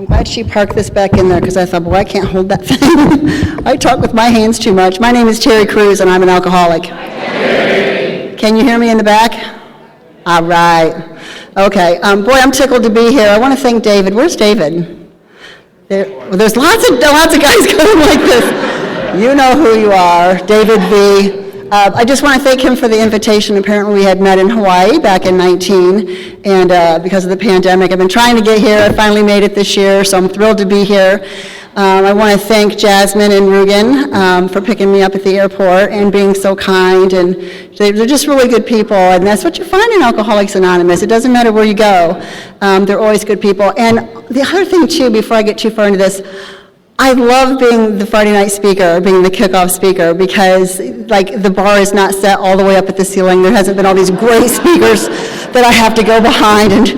I'm glad she parked this back in there because I thought, boy, I can't hold that thing. I talk with my hands too much. My name is Terri Cruz, and I'm an alcoholic. Can you hear me in the back? All right. Okay. Boy, I'm tickled to be here. I want to thank David. Where's David? There's lots of guys going like this. You know who you are, David V. I just want to thank him for the invitation. Apparently we had met in Hawaii back in 19, and because of the pandemic, I've been trying to get here. I finally made it this year, so I'm thrilled to be here. I want to thank Jasmine and Rugen for picking me up at the airport and being so kind, and they're just really good people, and that's what you find in Alcoholics Anonymous. It doesn't matter where you go. They're always good people. And the other thing, too, before I get too far into this, I love being the Friday night speaker, being the kickoff speaker, because like the bar is not set all the way up at the ceiling. There hasn't been all these great speakers that I have to go behind, and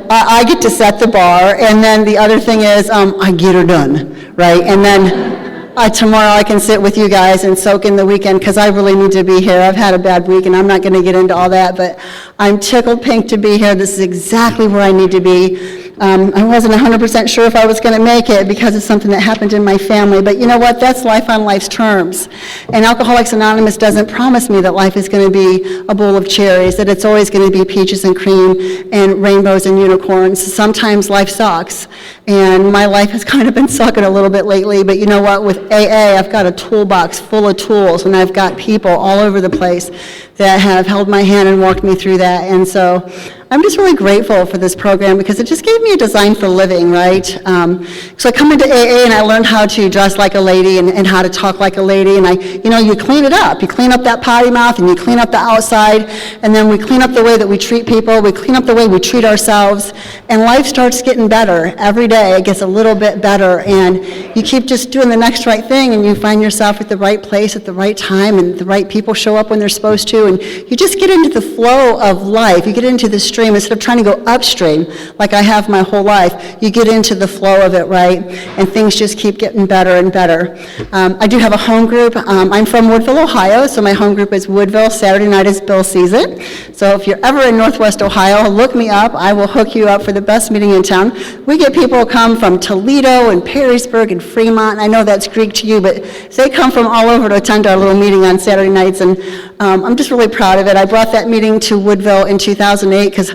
I get to set the bar. And then the other thing is I get her done, right? And then tomorrow I can sit with you guys and soak in the weekend because I really need to be here. I've had a bad week, and I'm not going to get into all that, but I'm tickled pink to be here. This is exactly where I need to be. I wasn't 100% sure if I was going to make it because of something that happened in my family, but you know what? That's life on life's terms. And Alcoholics Anonymous doesn't promise me that life is going to be a bowl of cherries, that it's always going to be peaches and cream and rainbows and unicorns. Sometimes life sucks, and my life has kind of been sucking a little bit lately, but you know what? With AA, I've got a toolbox full of tools, and I've got people all over the place that have held my hand and walked me through that. And so I'm just really grateful for this program because it just gave me a design for living, right? So I come into AA and I learned how to dress like a lady and how to talk like a lady, and you clean it up. You clean up that potty mouth and you clean up the outside, and then we clean up the way that we treat people, we clean up the way we treat ourselves, and life starts getting better. Every day it gets a little bit better, and you keep just doing the next right thing, and you find yourself at the right place at the right time, and the right people show up when they're supposed to, and you just get into the flow of life. You get into the stream instead of trying to go upstream like I have my whole life. You get into the flow of it, right? And things just keep getting better and better. I do have a home group. I'm from Woodville, Ohio, so my home group is Woodville. Saturday night as Bill sees it. So if you're ever in Northwest Ohio, look me up. I will hook you up for the best meeting in town. We get people who come from Toledo and Perrysburg and Fremont. I know that's Greek to you, but they come from all over to attend our little meeting on Saturday nights, and I'm just really proud of it. I brought that meeting to Woodville in 2008 because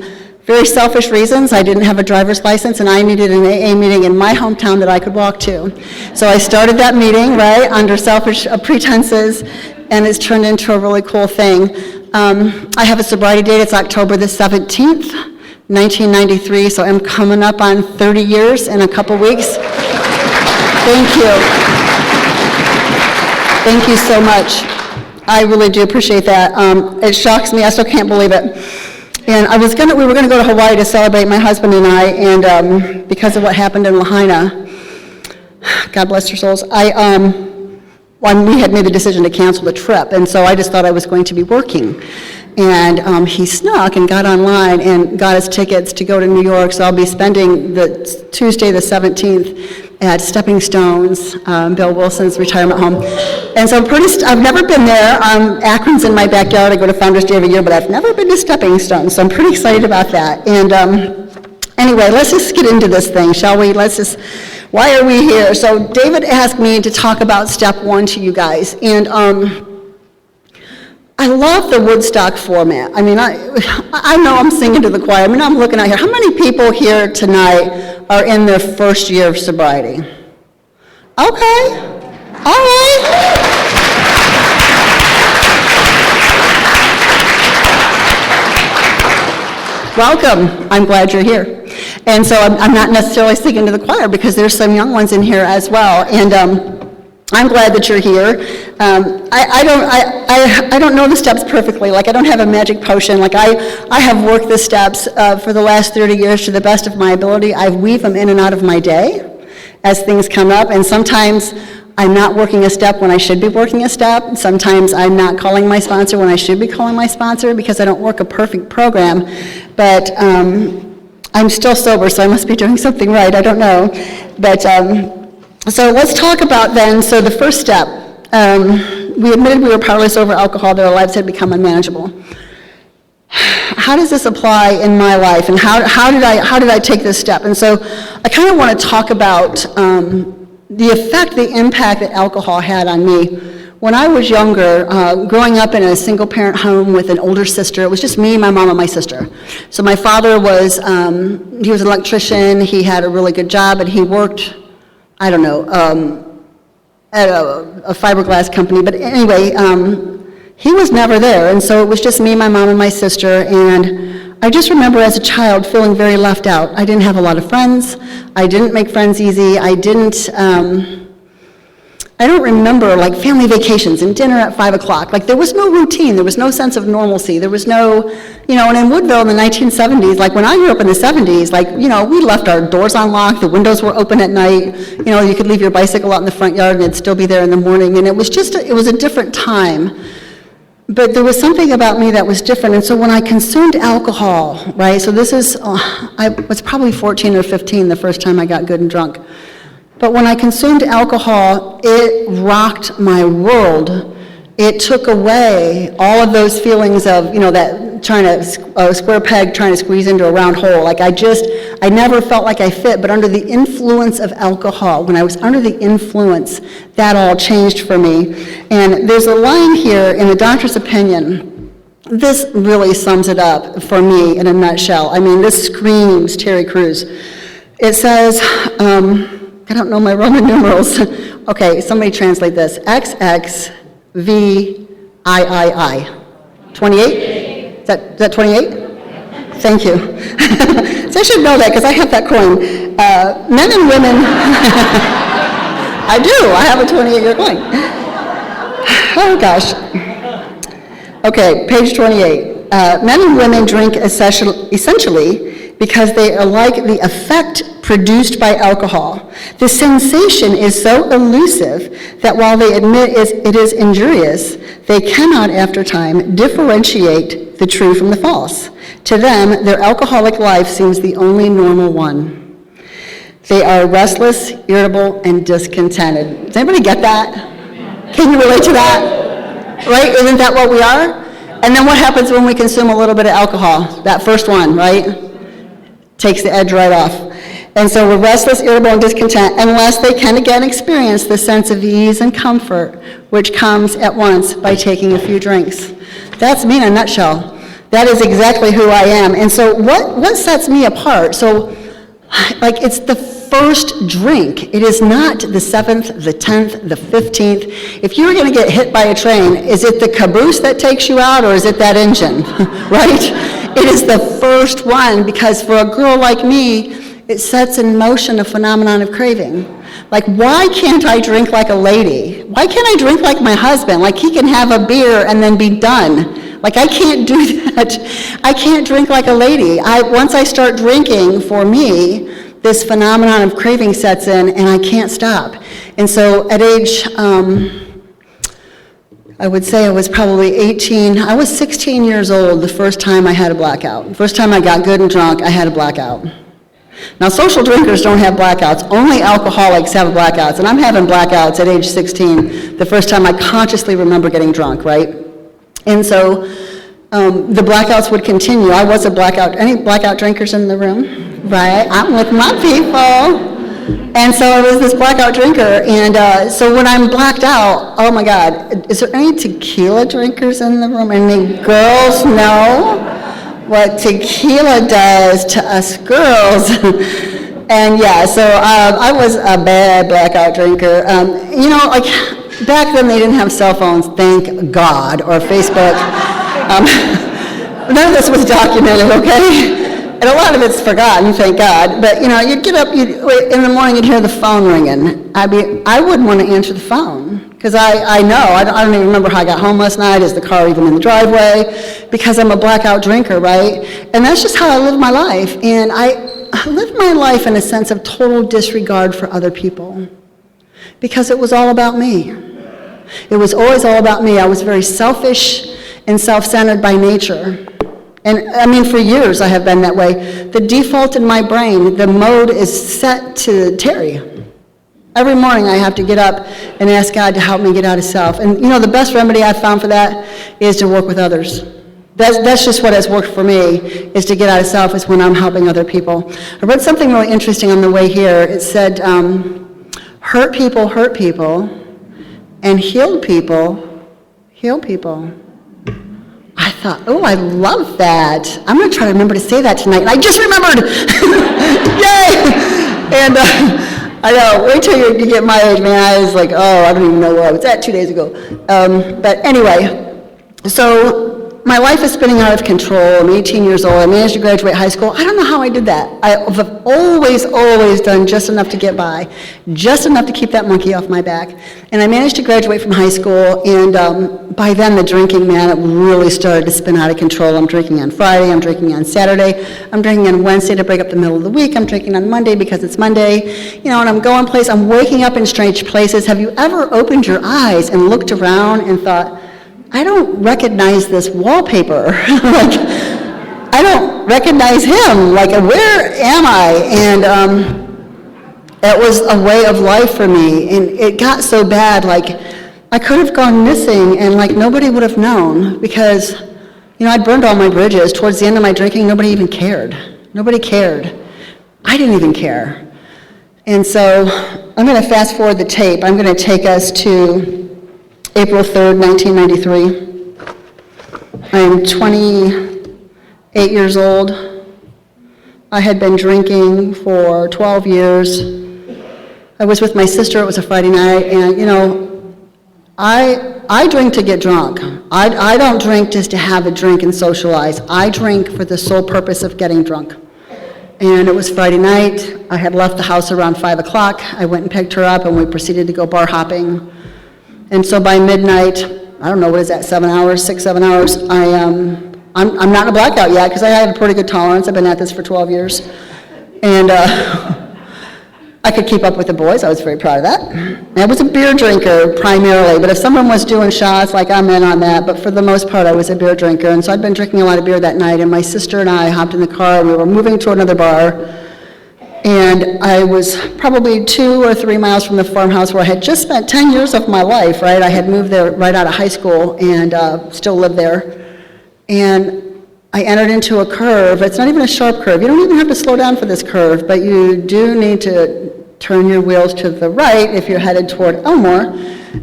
very selfish reasons. I didn't have a driver's license, and I needed an AA meeting in my hometown that I could walk to. So I started that meeting, right, under selfish pretenses, and it's turned into a really cool thing. I have a sobriety date. It's October the 17th, 1993, so I'm coming up on 30 years in a couple weeks. Thank you. Thank you so much. I really do appreciate that. It shocks me. I still can't believe it. And we were going to go to Hawaii to celebrate, my husband and I, and because of what happened in Lahaina, God bless their souls, we had made the decision to cancel the trip, and so I just thought I was going to be working. And he snuck and got online and got us tickets to go to New York, so I'll be spending the Tuesday the 17th at Stepping Stones, Bill Wilson's retirement home. And so I've never been there. Akron's in my backyard. I go to Founders Day every year, but I've never been to Stepping Stones, so I'm pretty excited about that. And anyway, let's just get into this thing, shall we? Why are we here? So David asked me to talk about step 1 to you guys, and I love the Woodstock format. I mean, I know I'm singing to the choir. I mean, I'm looking out here. How many people here tonight are in their first year of sobriety? Okay. All right. Welcome. I'm glad you're here. And so I'm not necessarily singing to the choir because there's some young ones in here as well. And I'm glad that you're here. I don't know the steps perfectly. Like, I don't have a magic potion. Like, I have worked the steps for the last 30 years to the best of my ability. I weave them in and out of my day as things come up, and sometimes I'm not working a step when I should be working a step. Sometimes I'm not calling my sponsor when I should be calling my sponsor because I don't work a perfect program. But I'm still sober, so I must be doing something right. I don't know. But so let's talk about then, so the first step, we admitted we were powerless over alcohol, that our lives had become unmanageable. how does this apply in my life, and how did I take this step? And so I kind of want to talk about the impact that alcohol had on me. When I was younger, growing up in a single-parent home with an older sister, it was just me, my mom, and my sister. So my father was, he was an electrician, he had a really good job, and he worked, I don't know, at a fiberglass company. But anyway, he was never there, and so it was just me, my mom, and my sister, and I just remember as a child feeling very left out. I didn't have a lot of friends. I didn't make friends easy. I don't remember like family vacations and dinner at 5 o'clock. Like there was no routine. There was no sense of normalcy. There was no, and in Woodville in the 1970s, like when I grew up in the 70s, like, we left our doors unlocked, the windows were open at night, you could leave your bicycle out in the front yard and it'd still be there in the morning. And it was just, it was a different time. But there was something about me that was different. And so when I consumed alcohol, right, so this is, I was probably 14 or 15 the first time I got good and drunk. But when I consumed alcohol, it rocked my world. It took away all of those feelings of, that trying to, a square peg trying to squeeze into a round hole. Like I never felt like I fit, but under the influence of alcohol, when I was under the influence, that all changed for me. And there's a line here in the doctor's opinion. This really sums it up for me in a nutshell. I mean, this screams Terri Crews. It says, I don't know my Roman numerals. Okay, somebody translate this. XXVIII. 28? Is that 28? Thank you. So I should know that because I have that coin. Men and women, I do. I have a 28-year coin. Oh, gosh. Okay, page 28. Men and women drink essentially because they are like the effect produced by alcohol. The sensation is so elusive that while they admit it is injurious, they cannot, after time, differentiate the true from the false. To them, their alcoholic life seems the only normal one. They are restless, irritable, and discontented. Does anybody get that? Can you relate to that? Right? Isn't that what we are? And then what happens when we consume a little bit of alcohol? That first one, right? Takes the edge right off. And so we're restless, irritable, and discontent unless they can again experience the sense of ease and comfort which comes at once by taking a few drinks. That's me in a nutshell. That is exactly who I am. And so what sets me apart? So, like, it's the first drink. It is not the 7th, the 10th, the 15th. If you were going to get hit by a train, is it the caboose that takes you out, or is it that engine, right? It is the first one, because for a girl like me, it sets in motion a phenomenon of craving. Like, why can't I drink like a lady? Why can't I drink like my husband? Like, he can have a beer and then be done. Like, I can't do that. I can't drink like a lady. Once I start drinking, for me, this phenomenon of craving sets in, and I can't stop. And so at age, I would say I was probably 18. I was 16 years old the first time I had a blackout. The first time I got good and drunk, I had a blackout. Now, social drinkers don't have blackouts. Only alcoholics have blackouts. And I'm having blackouts at age 16, the first time I consciously remember getting drunk, right? And so the blackouts would continue. I was a blackout. Any blackout drinkers in the room? Right? I'm with my people. And so I was this blackout drinker. And so when I'm blacked out, oh my God, is there any tequila drinkers in the room? Any girls know what tequila does to us girls? And yeah, so I was a bad blackout drinker. Like back then they didn't have cell phones, thank God, or Facebook. None of this was documented, okay? And a lot of it's forgotten, thank God. But you'd get up, in the morning you'd hear the phone ringing. I wouldn't want to answer the phone. Because I know, I don't even remember how I got home last night. Is the car even in the driveway? Because I'm a blackout drinker, right? And that's just how I live my life. And I live my life in a sense of total disregard for other people. Because it was all about me. It was always all about me. I was very selfish and self-centered by nature. And I mean, for years I have been that way. The default in my brain, the mode is set to Terri. Every morning I have to get up and ask God to help me get out of self. And the best remedy I've found for that is to work with others. That's just what has worked for me, is to get out of self is when I'm helping other people. I read something really interesting on the way here. It said, hurt people, and healed people, heal people. I thought, oh, I love that. I'm going to try to remember to say that tonight. And I just remembered. Yay! And I know, wait till you get my age, man. I was like, oh, I don't even know where I was at 2 days ago. But anyway, so my life is spinning out of control. I'm 18 years old. I managed to graduate high school. I don't know how I did that. I've always done just enough to get by, just enough to keep that monkey off my back. And I managed to graduate from high school, and by then the drinking, man, it really started to spin out of control. I'm drinking on Friday, I'm drinking on Saturday, I'm drinking on Wednesday to break up the middle of the week, I'm drinking on Monday because it's Monday, and I'm going places, I'm waking up in strange places. Have you ever opened your eyes and looked around and thought, I don't recognize this wallpaper. Like, I don't recognize him. Like, where am I? And it was a way of life for me. And it got so bad, like, I could have gone missing and, like, nobody would have known because, I'd burned all my bridges. Towards the end of my drinking, nobody even cared. Nobody cared. I didn't even care. And so I'm going to fast forward the tape. I'm going to take us to April 3rd, 1993. I am 28 years old. I had been drinking for 12 years. I was with my sister. It was a Friday night, and I drink to get drunk. I don't drink just to have a drink and socialize. I drink for the sole purpose of getting drunk. And it was Friday night. I had left the house around 5 o'clock. I went and picked her up, and we proceeded to go bar hopping. And so by midnight, I don't know, what is that, 7 hours, 6, 7 hours, I'm not in a blackout yet because I have a pretty good tolerance. I've been at this for 12 years. And I could keep up with the boys. I was very proud of that. And I was a beer drinker primarily, but if someone was doing shots, like I'm in on that. But for the most part, I was a beer drinker. And so I'd been drinking a lot of beer that night, and my sister and I hopped in the car, and we were moving to another bar. And I was probably 2 or 3 miles from the farmhouse where I had just spent 10 years of my life, right? I had moved there right out of high school and still lived there. And I entered into a curve. It's not even a sharp curve. You don't even have to slow down for this curve, but you do need to turn your wheels to the right if you're headed toward Elmore.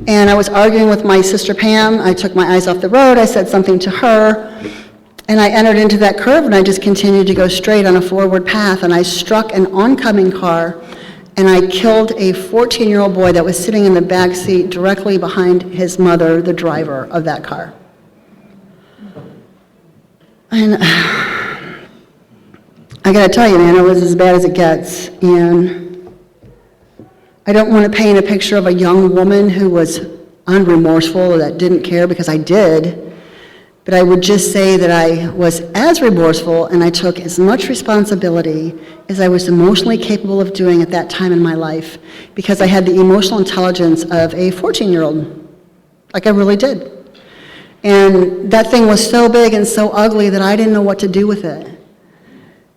And I was arguing with my sister Pam. I took my eyes off the road. I said something to her. And I entered into that curve, and I just continued to go straight on a forward path, and I struck an oncoming car, and I killed a 14-year-old boy that was sitting in the back seat directly behind his mother, the driver of that car. And I gotta tell you, man, it was as bad as it gets. And I don't want to paint a picture of a young woman who was unremorseful or that didn't care, because I did. But I would just say that I was as remorseful, and I took as much responsibility as I was emotionally capable of doing at that time in my life, because I had the emotional intelligence of a 14-year-old. Like, I really did. And that thing was so big and so ugly that I didn't know what to do with it.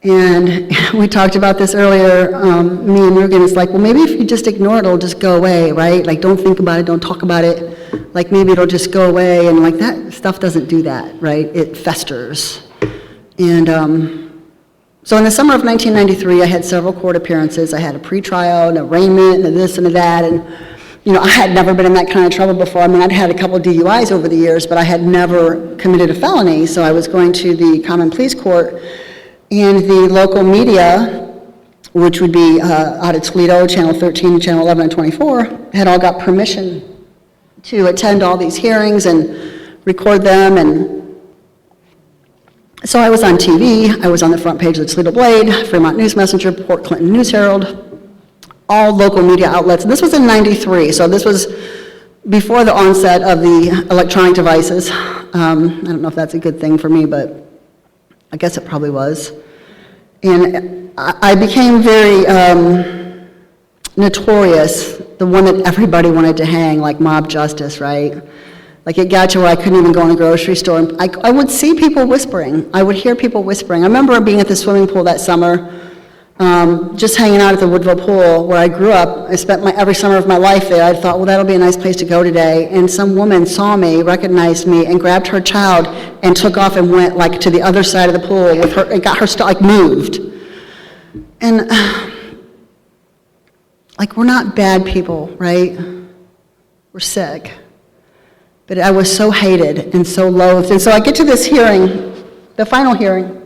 And we talked about this earlier, me and Jürgen. It's like, well, maybe if you just ignore it, it'll just go away, right? Like, don't think about it, don't talk about it. Like, maybe it'll just go away. And like, that stuff doesn't do that, right? It festers. And so in the summer of 1993, I had several court appearances. I had a pretrial, an arraignment, and a this and a that. And I had never been in that kind of trouble before. I mean, I'd had a couple of DUIs over the years, but I had never committed a felony. So I was going to the common pleas court. And the local media, which would be out of Toledo, Channel 13, Channel 11, and 24, had all got permission to attend all these hearings and record them. And so I was on TV. I was on the front page of the Toledo Blade, Fremont News Messenger, Port Clinton News Herald, all local media outlets. And this was in '93, so this was before the onset of the electronic devices. I don't know if that's a good thing for me, but I guess it probably was. And I became very notorious, the one that everybody wanted to hang, like mob justice, right? Like, it got to where I couldn't even go in a grocery store. And I would see people whispering. I would hear people whispering. I remember being at the swimming pool that summer. just hanging out at the Woodville Pool where I grew up. I spent every summer of my life there. I thought, well, that'll be a nice place to go today. And some woman saw me, recognized me, and grabbed her child and took off and went like to the other side of the pool with her, and got her moved. And like, we're not bad people, right? We're sick. But I was so hated and so loathed. And so I get to this hearing, the final hearing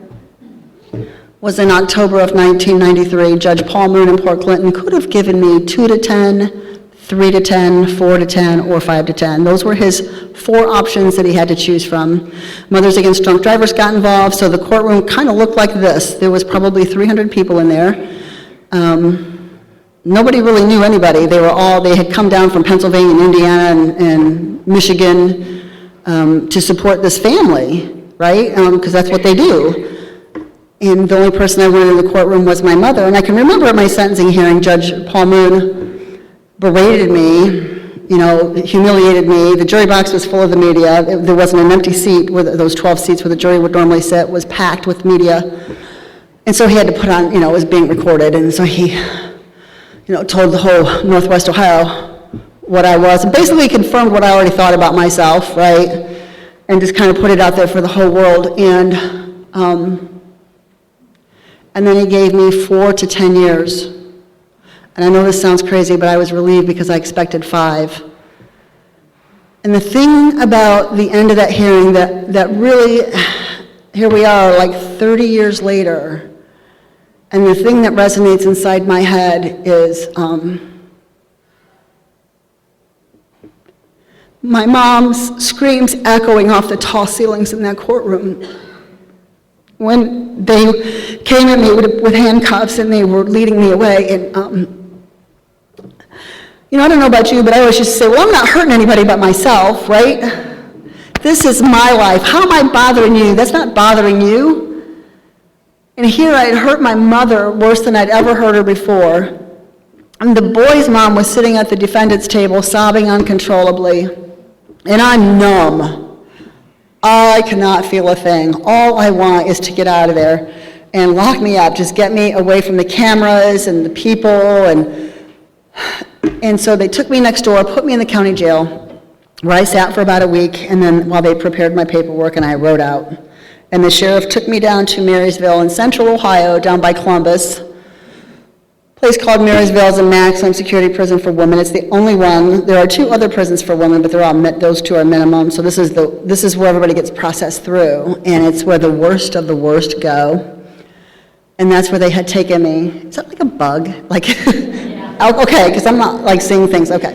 was in October of 1993. Judge Paul Moon in Port Clinton could have given me 2 to 10, 3 to 10, 4 to 10, or 5 to 10. Those were his 4 options that he had to choose from. Mothers Against Drunk Drivers got involved, so the courtroom kind of looked like this. There was probably 300 people in there. Nobody really knew anybody. They had come down from Pennsylvania and Indiana and Michigan to support this family, right? Because that's what they do. And the only person I wanted in the courtroom was my mother. And I can remember at my sentencing hearing, Judge Paul Moon berated me, humiliated me. The jury box was full of the media. There wasn't an empty seat where those 12 seats where the jury would normally sit was packed with media. And so he had to put on, it was being recorded. And so he, told the whole Northwest Ohio what I was. And basically confirmed what I already thought about myself, right? And just kind of put it out there for the whole world. And then he gave me 4 to 10 years. And I know this sounds crazy, but I was relieved because I expected 5. And the thing about the end of that hearing that really, here we are like 30 years later, and the thing that resonates inside my head is my mom's screams echoing off the tall ceilings in that courtroom when they came at me with handcuffs and they were leading me away. And, I don't know about you, but I always used to say, well, I'm not hurting anybody but myself, right? This is my life. How am I bothering you? That's not bothering you. And here I had hurt my mother worse than I'd ever hurt her before. And the boy's mom was sitting at the defendant's table sobbing uncontrollably. And I'm numb. I cannot feel a thing. All I want is to get out of there and lock me up. Just get me away from the cameras and the people. And so they took me next door, put me in the county jail, where I sat for about a week, and then while they prepared my paperwork and I wrote out. And the sheriff took me down to Marysville in central Ohio, down by Columbus. A place called Marysville is a maximum security prison for women. It's the only one. There are 2 other prisons for women, but those 2 are minimum. So this is where everybody gets processed through, and it's where the worst of the worst go. And that's where they had taken me. Is that like a bug? Like, okay, because I'm not like seeing things. Okay.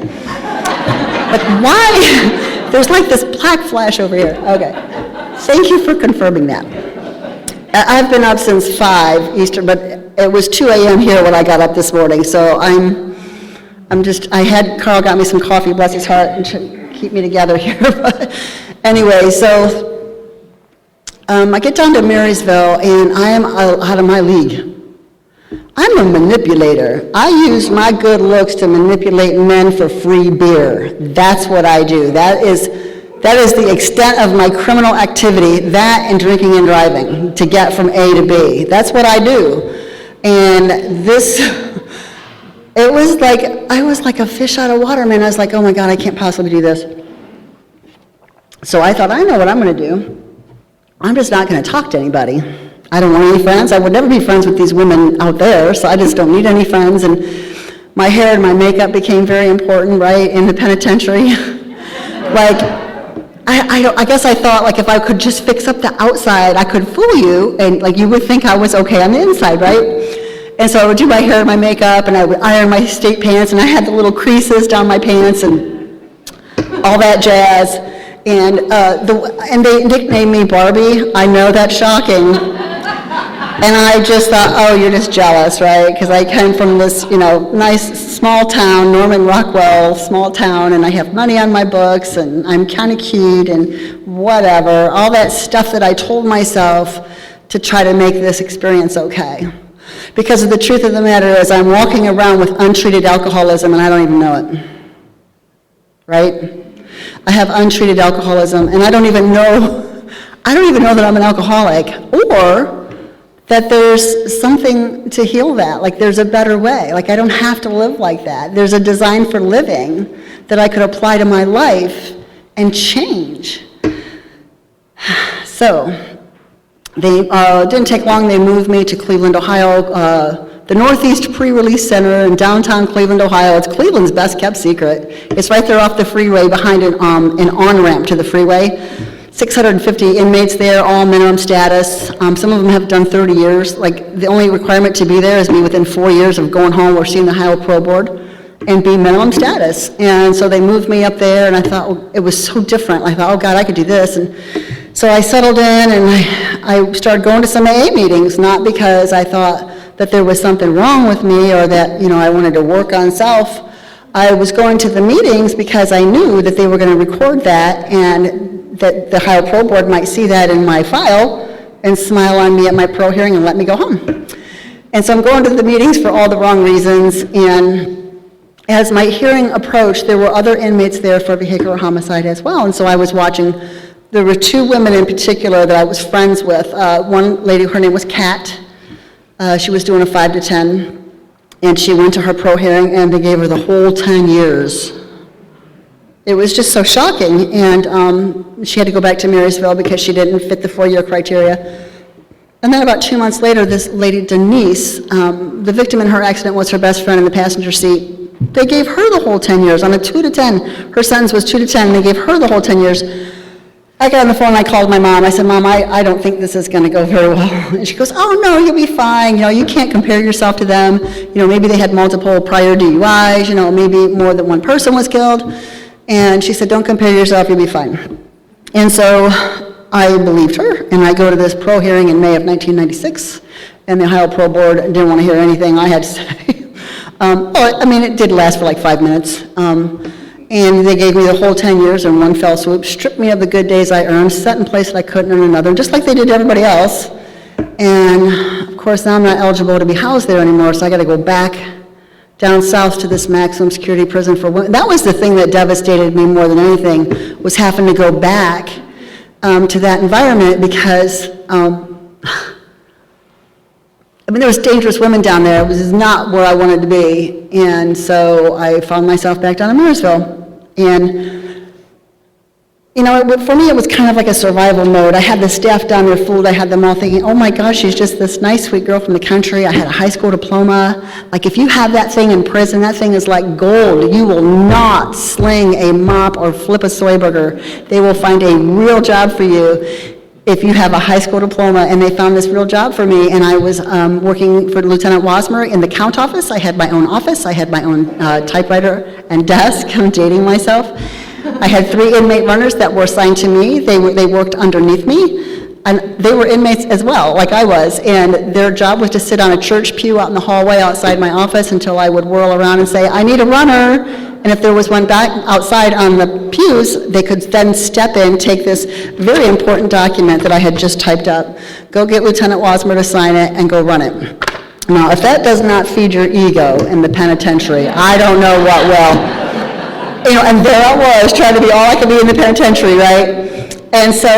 But why? There's like this black flash over here. Okay. Thank you for confirming that. I've been up since 5 Eastern, but it was 2 a.m. here when I got up this morning, so I had Carl got me some coffee, bless his heart, and to keep me together here. But anyway, so I get down to Marysville, and I am out of my league. I'm a manipulator. I use my good looks to manipulate men for free beer. That's what I do. That is the extent of my criminal activity, that and drinking and driving, to get from A to B. That's what I do. And it was like, I was like a fish out of water, man. I was like, oh my God, I can't possibly do this. So I thought, I know what I'm gonna do. I'm just not gonna talk to anybody. I don't want any friends. I would never be friends with these women out there, so I just don't need any friends. And my hair and my makeup became very important, right, in the penitentiary. Like, I guess I thought, like, if I could just fix up the outside, I could fool you, and like you would think I was okay on the inside, right? And so I would do my hair and my makeup, and I would iron my state pants, and I had the little creases down my pants and all that jazz. And they nicknamed me Barbie. I know that's shocking. And I just thought, oh, you're just jealous, right? Because I came from this, nice small town, Norman Rockwell, small town, and I have money on my books, and I'm kind of cute, and whatever. All that stuff that I told myself to try to make this experience okay. Because the truth of the matter is I'm walking around with untreated alcoholism, and I don't even know it. Right? I have untreated alcoholism, and I don't even know that I'm an alcoholic, or that there's something to heal that, like there's a better way, like I don't have to live like that. There's a design for living that I could apply to my life and change. So, they didn't take long, they moved me to Cleveland, Ohio, the Northeast Pre-Release Center in downtown Cleveland, Ohio. It's Cleveland's best kept secret. It's right there off the freeway behind an on-ramp to the freeway. 650 inmates there, all minimum status. Some of them have done 30 years. Like, the only requirement to be there is be within 4 years of going home or seeing the Ohio Pro Board and be minimum status. And so they moved me up there, and I thought, well, it was so different. I thought, oh God, I could do this. And so I settled in, and I started going to some AA meetings, not because I thought that there was something wrong with me or that, I wanted to work on self. I was going to the meetings because I knew that they were going to record that and that the Ohio Pro Board might see that in my file and smile on me at my pro hearing and let me go home. And so I'm going to the meetings for all the wrong reasons, and as my hearing approached, there were other inmates there for vehicular homicide as well, and so I was watching. There were two women in particular that I was friends with. One lady, her name was Kat. She was doing a 5 to 10, and she went to her pro hearing, and they gave her the whole 10 years. It was just so shocking, and she had to go back to Marysville because she didn't fit the 4-year criteria. And then about 2 months later, this lady, Denise, the victim in her accident was her best friend in the passenger seat. They gave her the whole 10 years. On a 2 to 10, her sentence was 2 to 10, and they gave her the whole 10 years. I got on the phone and I called my mom. I said, Mom, I don't think this is going to go very well. And she goes, oh, no, you'll be fine. You can't compare yourself to them. Maybe they had multiple prior DUIs. Maybe more than one person was killed. And she said, don't compare yourself. You'll be fine. And so I believed her, and I go to this pro hearing in May of 1996, and the Ohio Pro Board didn't want to hear anything I had to say. It did last for like 5 minutes. And they gave me the whole 10 years in one fell swoop, stripped me of the good days I earned, set in place that I couldn't earn another, just like they did to everybody else. And of course, now I'm not eligible to be housed there anymore, so I got to go back down south to this maximum security prison for women. That was the thing that devastated me more than anything, was having to go back to that environment because, there was dangerous women down there. It was not where I wanted to be. And so I found myself back down in Marysville. And, for me, it was kind of like a survival mode. I had the staff down there fooled. I had them all thinking, oh my gosh, she's just this nice, sweet girl from the country. I had a high school diploma. Like, if you have that thing in prison, that thing is like gold. You will not sling a mop or flip a soy burger. They will find a real job for you if you have a high school diploma. And they found this real job for me, and I was working for Lieutenant Wasmer in the count office. I had my own office. I had my own typewriter and desk. I'm dating myself. I had 3 inmate runners that were assigned to me. They worked underneath me, and they were inmates as well, like I was, and their job was to sit on a church pew out in the hallway outside my office until I would whirl around and say, I need a runner. And if there was one back outside on the pews, they could then step in, take this very important document that I had just typed up, go get Lieutenant Wasmer to sign it, and go run it. Now, if that does not feed your ego in the penitentiary, I don't know what will. And there I was, trying to be all I could be in the penitentiary, right? And so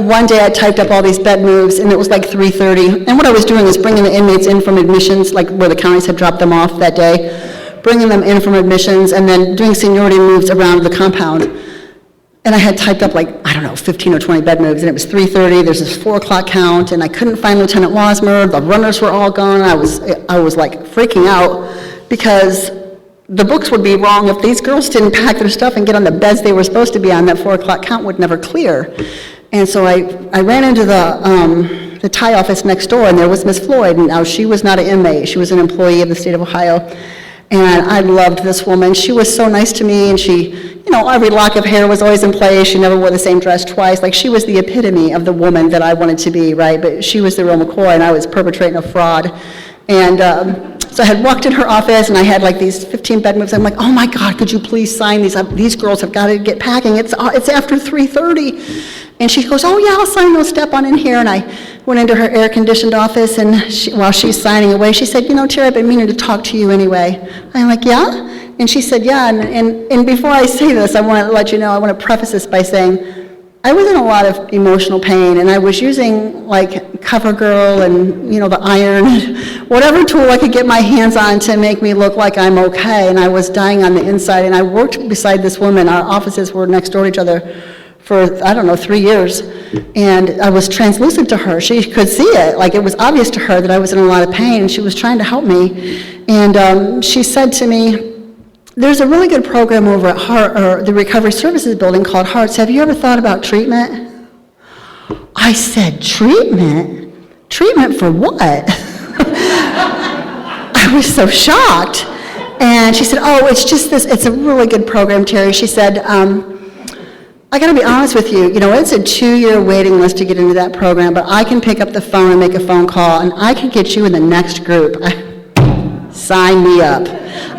one day I typed up all these bed moves, and it was like 3:30. And what I was doing was bringing the inmates in from admissions, like where the counties had dropped them off that day, bringing them in from admissions, and then doing seniority moves around the compound. And I had typed up 15 or 20 bed moves, and it was 3:30, there's this 4 o'clock count, and I couldn't find Lieutenant Wasmer, the runners were all gone. I was freaking out because the books would be wrong if these girls didn't pack their stuff and get on the beds they were supposed to be on. That 4 o'clock count would never clear. And so I ran into the tie office next door, and there was Miss Floyd. And now she was not an inmate, she was an employee of the state of Ohio. And I loved this woman. She was so nice to me, and she, every lock of hair was always in place. She never wore the same dress twice. Like, she was the epitome of the woman that I wanted to be, right? But she was the real McCoy, and I was perpetrating a fraud. And so I had walked in her office, and I had these 15 bed moves. I'm like, oh my God, could you please sign these? These girls have got to get packing. It's after 3:30. And she goes, oh yeah, I'll sign those, step on in here. And I went into her air-conditioned office, and while she's signing away, she said, Terri, I've been meaning to talk to you anyway. I'm like, yeah? And she said, yeah, and before I say this, I want to let you know, I want to preface this by saying, I was in a lot of emotional pain, and I was using like CoverGirl and, the iron, whatever tool I could get my hands on to make me look like I'm okay, and I was dying on the inside, and I worked beside this woman. Our offices were next door to each other for, 3 years, and I was translucent to her. She could see it, like it was obvious to her that I was in a lot of pain, and she was trying to help me, and she said to me, there's a really good program over at the Recovery Services building called Hearts. Have you ever thought about treatment? I said, treatment? Treatment for what? I was so shocked. And she said, oh, it's just this, it's a really good program, Terry. She said, I gotta be honest with you, it's a 2-year waiting list to get into that program, but I can pick up the phone and make a phone call, and I can get you in the next group. Sign me up.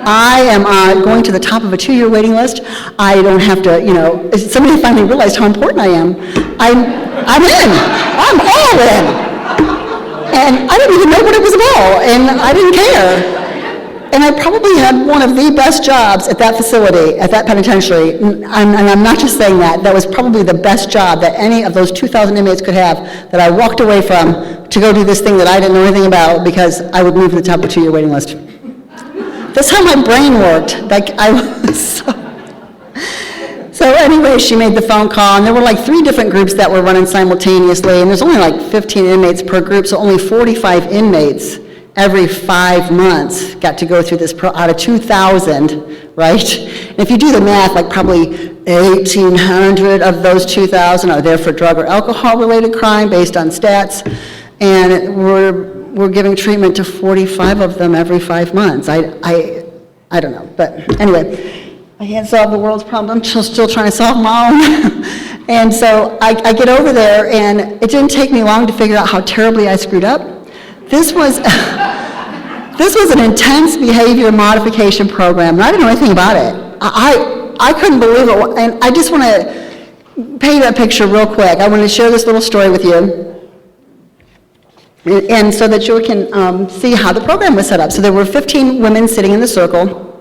I am going to the top of a 2-year waiting list. I don't have to, somebody finally realized how important I am. I'm in. I'm all in. And I didn't even know what it was about, and I didn't care. And I probably had one of the best jobs at that facility, at that penitentiary, and I'm not just saying that. That was probably the best job that any of those 2,000 inmates could have, that I walked away from to go do this thing that I didn't know anything about because I would move to the top of a 2-year waiting list. That's how my brain worked. Like, I was So anyway, she made the phone call, and there were like 3 different groups that were running simultaneously, and there's only like 15 inmates per group, so only 45 inmates every 5 months got to go through this out of 2,000, right? And if you do the math, like probably 1,800 of those 2,000 are there for drug or alcohol-related crime based on stats, and we're giving treatment to 45 of them every 5 months. I don't know, but anyway, I can't solve the world's problem. I'm still trying to solve my own. And so I get over there, and it didn't take me long to figure out how terribly I screwed up. This was an intense behavior modification program, and I didn't know anything about it. I couldn't believe it, and I just want to paint a picture real quick. I want to share this little story with you, and so that you can see how the program was set up. So there were 15 women sitting in the circle,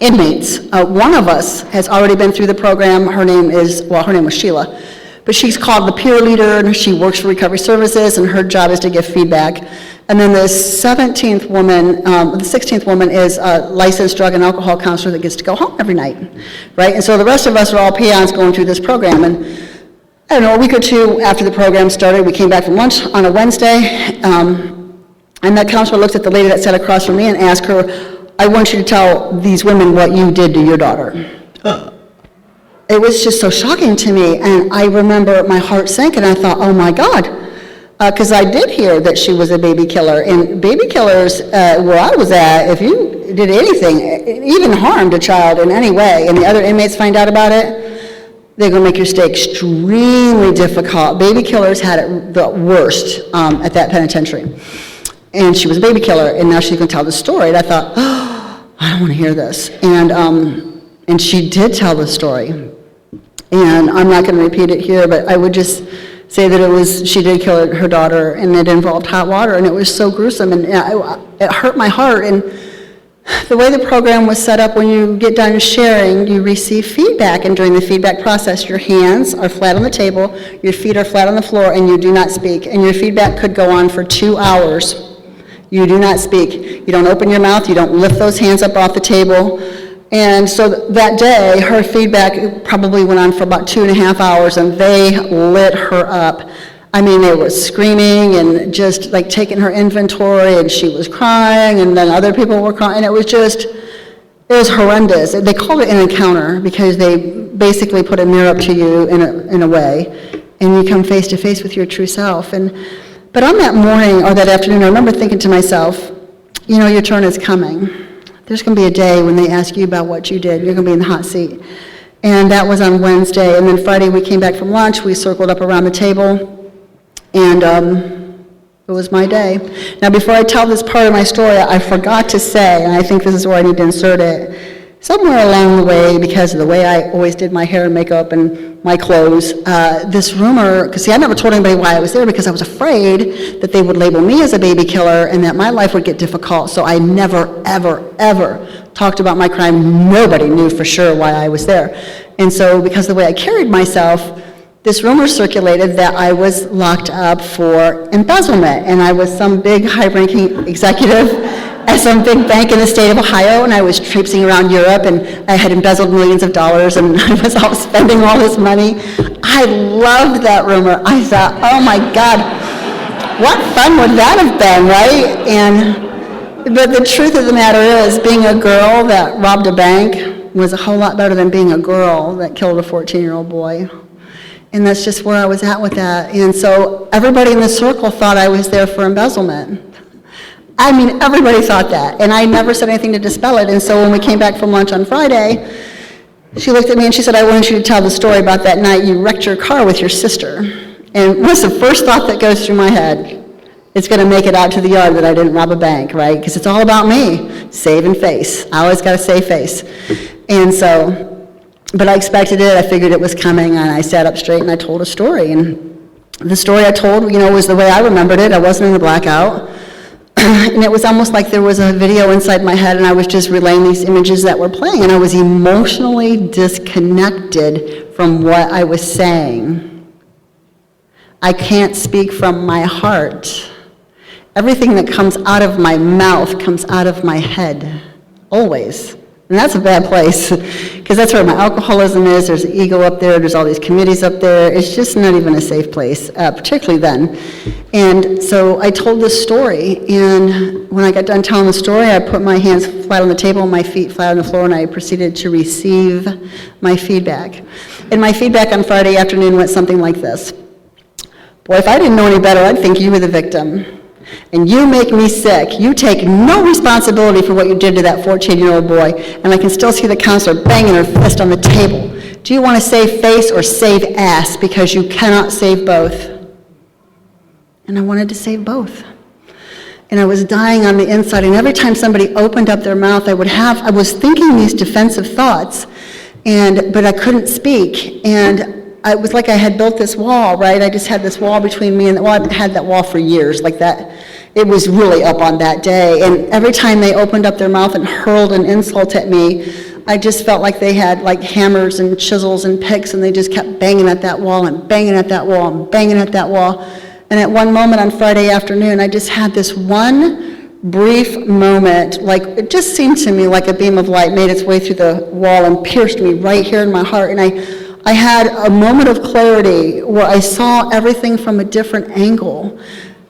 inmates. One of us has already been through the program. Her name was Sheila, but she's called the peer leader, and she works for Recovery Services, and her job is to give feedback. And then the 16th woman is a licensed drug and alcohol counselor that gets to go home every night, right? And so the rest of us are all peons going through this program. And I don't know, a week or 2 after the program started, we came back from lunch on a Wednesday, and that counselor looked at the lady that sat across from me and asked her, I want you to tell these women what you did to your daughter. It was just so shocking to me, and I remember my heart sank, and I thought, oh my God, because I did hear that she was a baby killer, and baby killers, where I was at, if you did anything, even harmed a child in any way, and the other inmates find out about it, they're going to make your stay extremely difficult. Baby killers had it the worst at that penitentiary. And she was a baby killer, and now she's going to tell the story. And I thought, oh, I don't want to hear this. And she did tell the story. And I'm not going to repeat it here, but I would just say that she did kill her daughter, and it involved hot water, and it was so gruesome, and it hurt my heart. And the way the program was set up, when you get done sharing, you receive feedback, and during the feedback process, your hands are flat on the table, your feet are flat on the floor, and you do not speak. And your feedback could go on for 2 hours. You do not speak. You don't open your mouth. You don't lift those hands up off the table. And so that day, her feedback probably went on for about 2.5 hours, and they lit her up. I mean, they were screaming and just like taking her inventory, and she was crying, and then other people were crying, and it was horrendous. They called it an encounter because they basically put a mirror up to you in a way, and you come face to face with your true self. But on that morning or that afternoon, I remember thinking to myself, your turn is coming. There's going to be a day when they ask you about what you did. You're going to be in the hot seat. And that was on Wednesday. And then Friday, we came back from lunch. We circled up around the table. And it was my day. Now, before I tell this part of my story, I forgot to say, and I think this is where I need to insert it, somewhere along the way, because of the way I always did my hair and makeup and my clothes, this rumor, because I never told anybody why I was there, because I was afraid that they would label me as a baby killer and that my life would get difficult, so I never, ever, ever talked about my crime. Nobody knew for sure why I was there. And so because of the way I carried myself, this rumor circulated that I was locked up for embezzlement, and I was some big high-ranking executive at some big bank in the state of Ohio, and I was traipsing around Europe, and I had embezzled millions of dollars, and I was out spending all this money. I loved that rumor. I thought, oh my God, what fun would that have been, right? But the truth of the matter is, being a girl that robbed a bank was a whole lot better than being a girl that killed a 14-year-old boy. And that's just where I was at with that. And so everybody in the circle thought I was there for embezzlement. I mean, everybody thought that. And I never said anything to dispel it. And so when we came back from lunch on Friday, she looked at me and she said, I want you to tell the story about that night you wrecked your car with your sister. And what's the first thought that goes through my head? It's going to make it out to the yard that I didn't rob a bank, right? Because it's all about me, saving face. I always got to save face. And so, but I expected it, I figured it was coming, and I sat up straight and I told a story. And the story I told, was the way I remembered it. I wasn't in a blackout. And it was almost like there was a video inside my head, and I was just relaying these images that were playing, and I was emotionally disconnected from what I was saying. I can't speak from my heart. Everything that comes out of my mouth comes out of my head, always. And that's a bad place, because that's where my alcoholism is. There's the ego up there. There's all these committees up there. It's just not even a safe place, particularly then. And so I told this story, and when I got done telling the story, I put my hands flat on the table, my feet flat on the floor, and I proceeded to receive my feedback. And my feedback on Friday afternoon went something like this. Boy, if I didn't know any better, I'd think you were the victim. And you make me sick. You take no responsibility for what you did to that 14-year-old boy. And I can still see the counselor banging her fist on the table. Do you want to save face or save ass? Because you cannot save both. And I wanted to save both. And I was dying on the inside. And every time somebody opened up their mouth, I was thinking these defensive thoughts, but I couldn't speak. And it was like I had built this wall, right? I just had this wall between me and I've had that wall for years, like that. It was really up on that day. And every time they opened up their mouth and hurled an insult at me, I just felt like they had like hammers and chisels and picks, and they just kept banging at that wall and banging at that wall and banging at that wall. And at one moment on Friday afternoon, I just had this one brief moment, like it just seemed to me like a beam of light made its way through the wall and pierced me right here in my heart. And I had a moment of clarity where I saw everything from a different angle.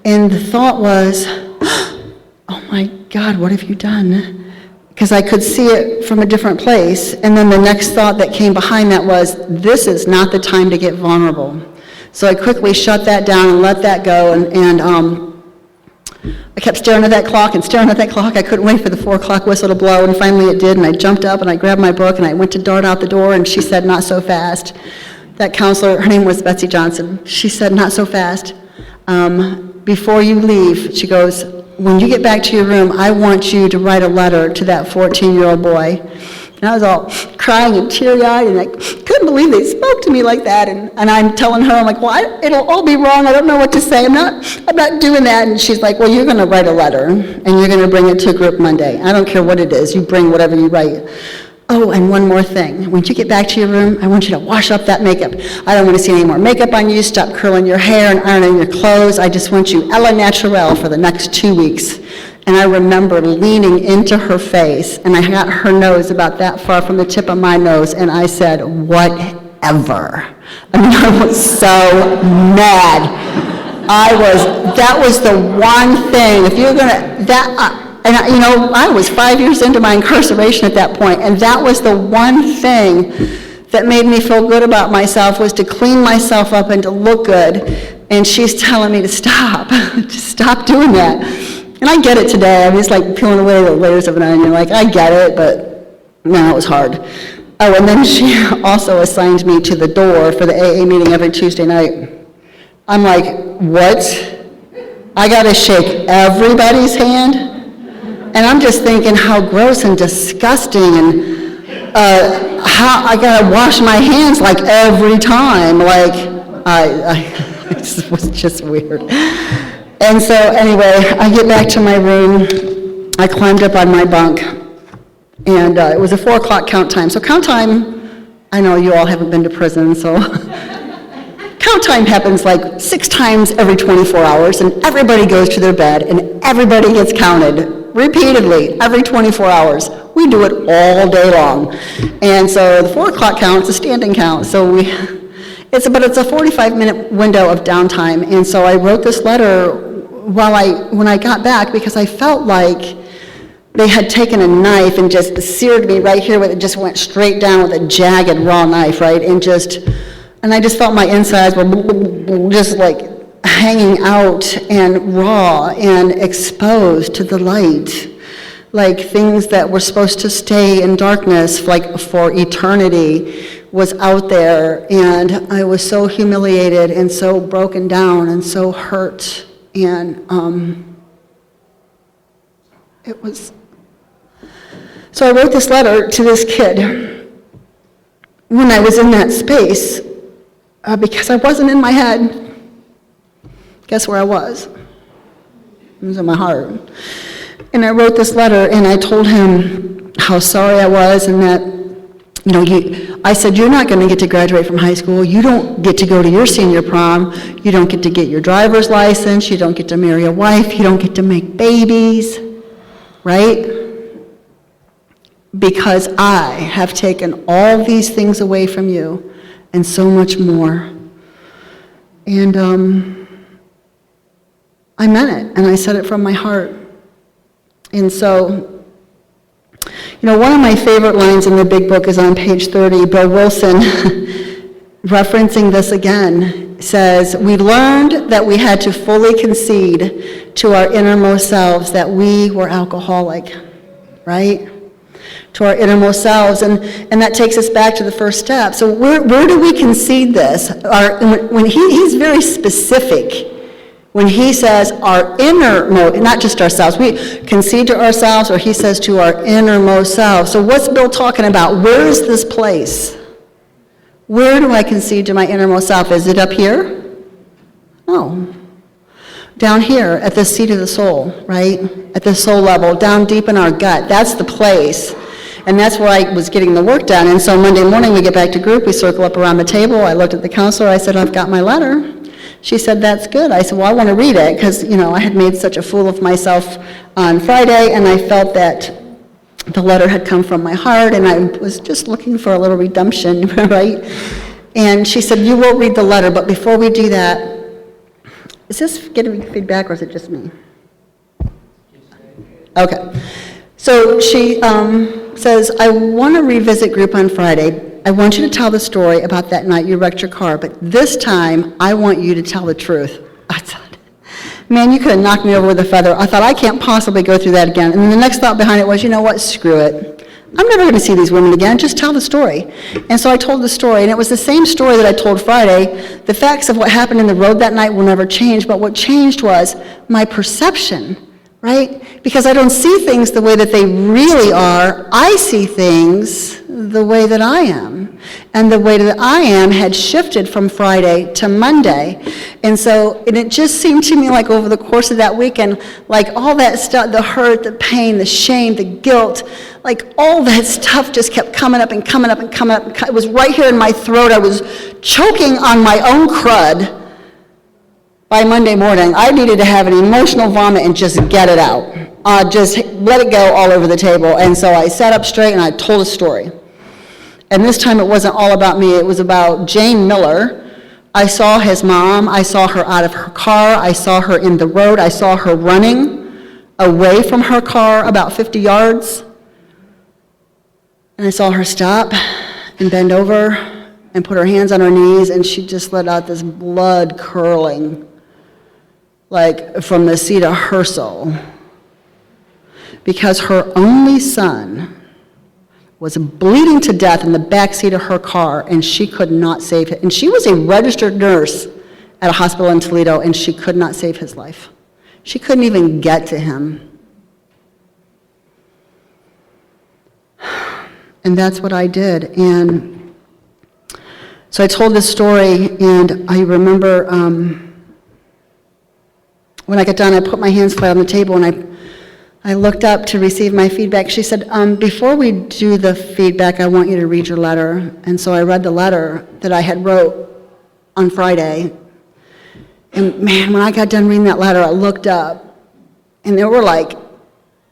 And the thought was, oh my God, what have you done? Because I could see it from a different place. And then the next thought that came behind that was, this is not the time to get vulnerable. So I quickly shut that down and let that go. And I kept staring at that clock and staring at that clock. I couldn't wait for the 4 o'clock whistle to blow, and finally it did, and I jumped up and I grabbed my book and I went to dart out the door, and she said, not so fast. That counselor, her name was Betsy Johnson, she said, not so fast. Before you leave, she goes, when you get back to your room, I want you to write a letter to that 14-year-old boy. And I was all crying and teary-eyed, and I couldn't believe they spoke to me like that. And I'm telling her, I'm like, well, it'll all be wrong. I don't know what to say. I'm not doing that. And she's like, well, you're going to write a letter, and you're going to bring it to a group Monday. I don't care what it is. You bring whatever you write. Oh, and one more thing. When you get back to your room, I want you to wash up that makeup. I don't want to see any more makeup on you. Stop curling your hair and ironing your clothes. I just want you Ella Naturelle for the next 2 weeks. And I remember leaning into her face, and I got her nose about that far from the tip of my nose, and I said, whatever. I mean, I was so mad. That was the one thing. If you're going to, I was 5 years into my incarceration at that point, and that was the one thing that made me feel good about myself, was to clean myself up and to look good. And she's telling me to stop, just stop doing that. And I get it today. I'm just like peeling away the layers of an onion. Like, I get it, but no, it was hard. Oh, and then she also assigned me to the door for the AA meeting every Tuesday night. I'm like, what? I got to shake everybody's hand? And I'm just thinking how gross and disgusting, and how I got to wash my hands like every time. Like, it was just weird. And so anyway, I get back to my room, I climbed up on my bunk, and it was a 4 o'clock count time. So count time, I know you all haven't been to prison, so count time happens like 6 times every 24 hours, and everybody goes to their bed, and everybody gets counted repeatedly every 24 hours. We do it all day long. And so the 4 o'clock count is a standing count. So it's a 45-minute window of downtime. And so I wrote this letter when I got back, because I felt like they had taken a knife and just seared me right here, it just went straight down with a jagged raw knife, right? And I just felt my insides were just like hanging out and raw and exposed to the light, like things that were supposed to stay in darkness like for eternity was out there. And I was so humiliated and so broken down and so hurt. And so I wrote this letter to this kid when I was in that space, because I wasn't in my head. Guess where I was? It was in my heart. And I wrote this letter, and I told him how sorry I was, and that, I said, you're not going to get to graduate from high school. You don't get to go to your senior prom. You don't get to get your driver's license. You don't get to marry a wife. You don't get to make babies, right? Because I have taken all these things away from you and so much more. And I meant it, and I said it from my heart. And so, one of my favorite lines in the Big Book is on page 30. Bill Wilson, referencing this again, says, we learned that we had to fully concede to our innermost selves that we were alcoholic, right? To our innermost selves, and that takes us back to the first step. So where do we concede this? When he's very specific when he says our innermost, not just ourselves. We concede to ourselves, or he says to our innermost selves. So what's Bill talking about? Where is this place? Where do I concede to my innermost self? Is it up here? No. Down here at the seat of the soul, right? At the soul level, down deep in our gut. That's the place. And that's where I was getting the work done. And so Monday morning we get back to group, we circle up around the table. I looked at the counselor, I said, I've got my letter. She said, that's good. I said, well, I want to read it, because, I had made such a fool of myself on Friday, and I felt that the letter had come from my heart, and I was just looking for a little redemption, right? And she said, you will read the letter, but before we do that, is this getting feedback, or is it just me? Okay. So she says, I want to revisit group on Friday. I want you to tell the story about that night you wrecked your car, but this time I want you to tell the truth. I thought, man, you could have knocked me over with a feather. I thought, I can't possibly go through that again. And then the next thought behind it was, you know what, screw it. I'm never going to see these women again. Just tell the story. And so I told the story, and it was the same story that I told Friday. The facts of what happened in the road that night will never change, but what changed was my perception, right? Because I don't see things the way that they really are. I see things the way that I am. And the way that I am had shifted from Friday to Monday. And it just seemed to me like over the course of that weekend, like all that stuff, the hurt, the pain, the shame, the guilt, like all that stuff just kept coming up and coming up and coming up. It was right here in my throat. I was choking on my own crud. By Monday morning, I needed to have an emotional vomit and just get it out. Just let it go all over the table. And so I sat up straight and I told a story. And this time it wasn't all about me. It was about Jane Miller. I saw his mom. I saw her out of her car. I saw her in the road. I saw her running away from her car about 50 yards. And I saw her stop and bend over and put her hands on her knees, and she just let out this blood curling, like from the seat of her soul, because her only son was bleeding to death in the back seat of her car, and she could not save him. And she was a registered nurse at a hospital in Toledo, and she could not save his life. She couldn't even get to him. And that's what I did. And so I told this story, and I remember when I got done, I put my hands flat on the table, and I looked up to receive my feedback. She said, before we do the feedback, I want you to read your letter. And so I read the letter that I had wrote on Friday. And man, when I got done reading that letter, I looked up, and there were like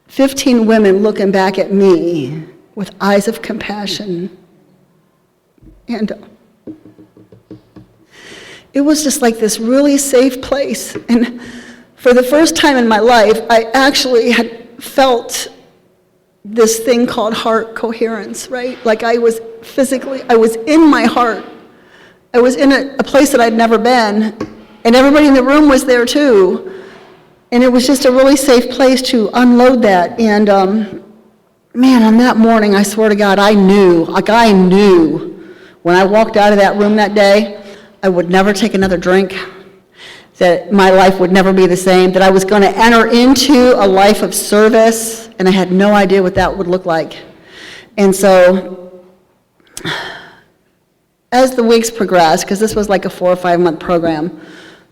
15 women looking back at me with eyes of compassion. And it was just like this really safe place. And for the first time in my life, I actually had felt this thing called heart coherence, right? Like I was in my heart. I was in a place that I'd never been, and everybody in the room was there too. And it was just a really safe place to unload that. And man, on that morning, I swear to God, I knew when I walked out of that room that day, I would never take another drink, that my life would never be the same, that I was going to enter into a life of service, and I had no idea what that would look like. And so, as the weeks progressed, because this was like a 4 or 5 month program,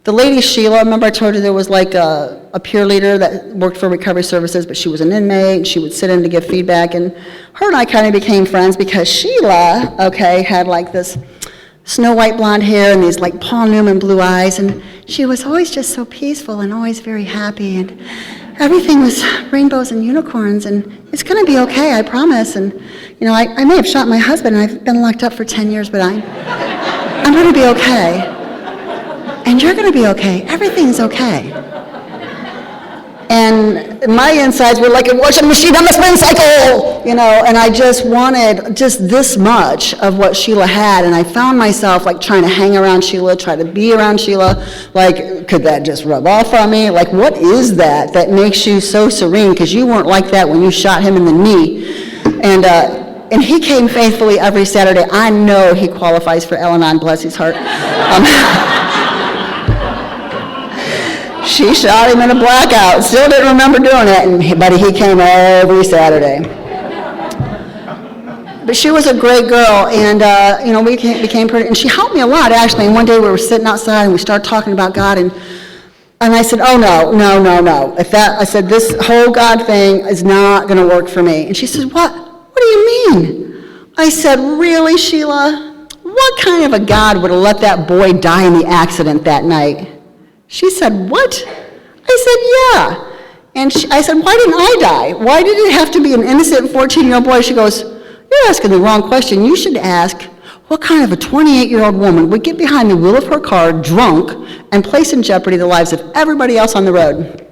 the lady Sheila, remember I told you there was like a peer leader that worked for Recovery Services, but she was an inmate, and she would sit in to give feedback, and her and I kind of became friends because Sheila, had like this snow white blonde hair and these like Paul Newman blue eyes, and she was always just so peaceful and always very happy, and everything was rainbows and unicorns, and it's going to be okay, I promise. And I may have shot my husband, and I've been locked up for 10 years, but I'm going to be okay, and you're going to be okay. Everything's okay. And my insides were like a washing machine on the spin cycle, and I just wanted just this much of what Sheila had, and I found myself like trying to hang around Sheila, try to be around Sheila, like, could that just rub off on me? Like, what is that makes you so serene? Because you weren't like that when you shot him in the knee. And he came faithfully every Saturday. I know he qualifies for Al-Anon, bless his heart. She shot him in a blackout. Still didn't remember doing it, but he came every Saturday. But she was a great girl, and we became pretty. And she helped me a lot, actually. And one day we were sitting outside, and we started talking about God, and I said, "Oh no! I said this whole God thing is not going to work for me." And she said, "What? What do you mean?" I said, "Really, Sheila? What kind of a God would have let that boy die in the accident that night?" She said, "What?" I said, "Yeah." And I said, "Why didn't I die? Why did it have to be an innocent 14-year-old boy?" She goes, "You're asking the wrong question. You should ask, what kind of a 28-year-old woman would get behind the wheel of her car drunk and place in jeopardy the lives of everybody else on the road?"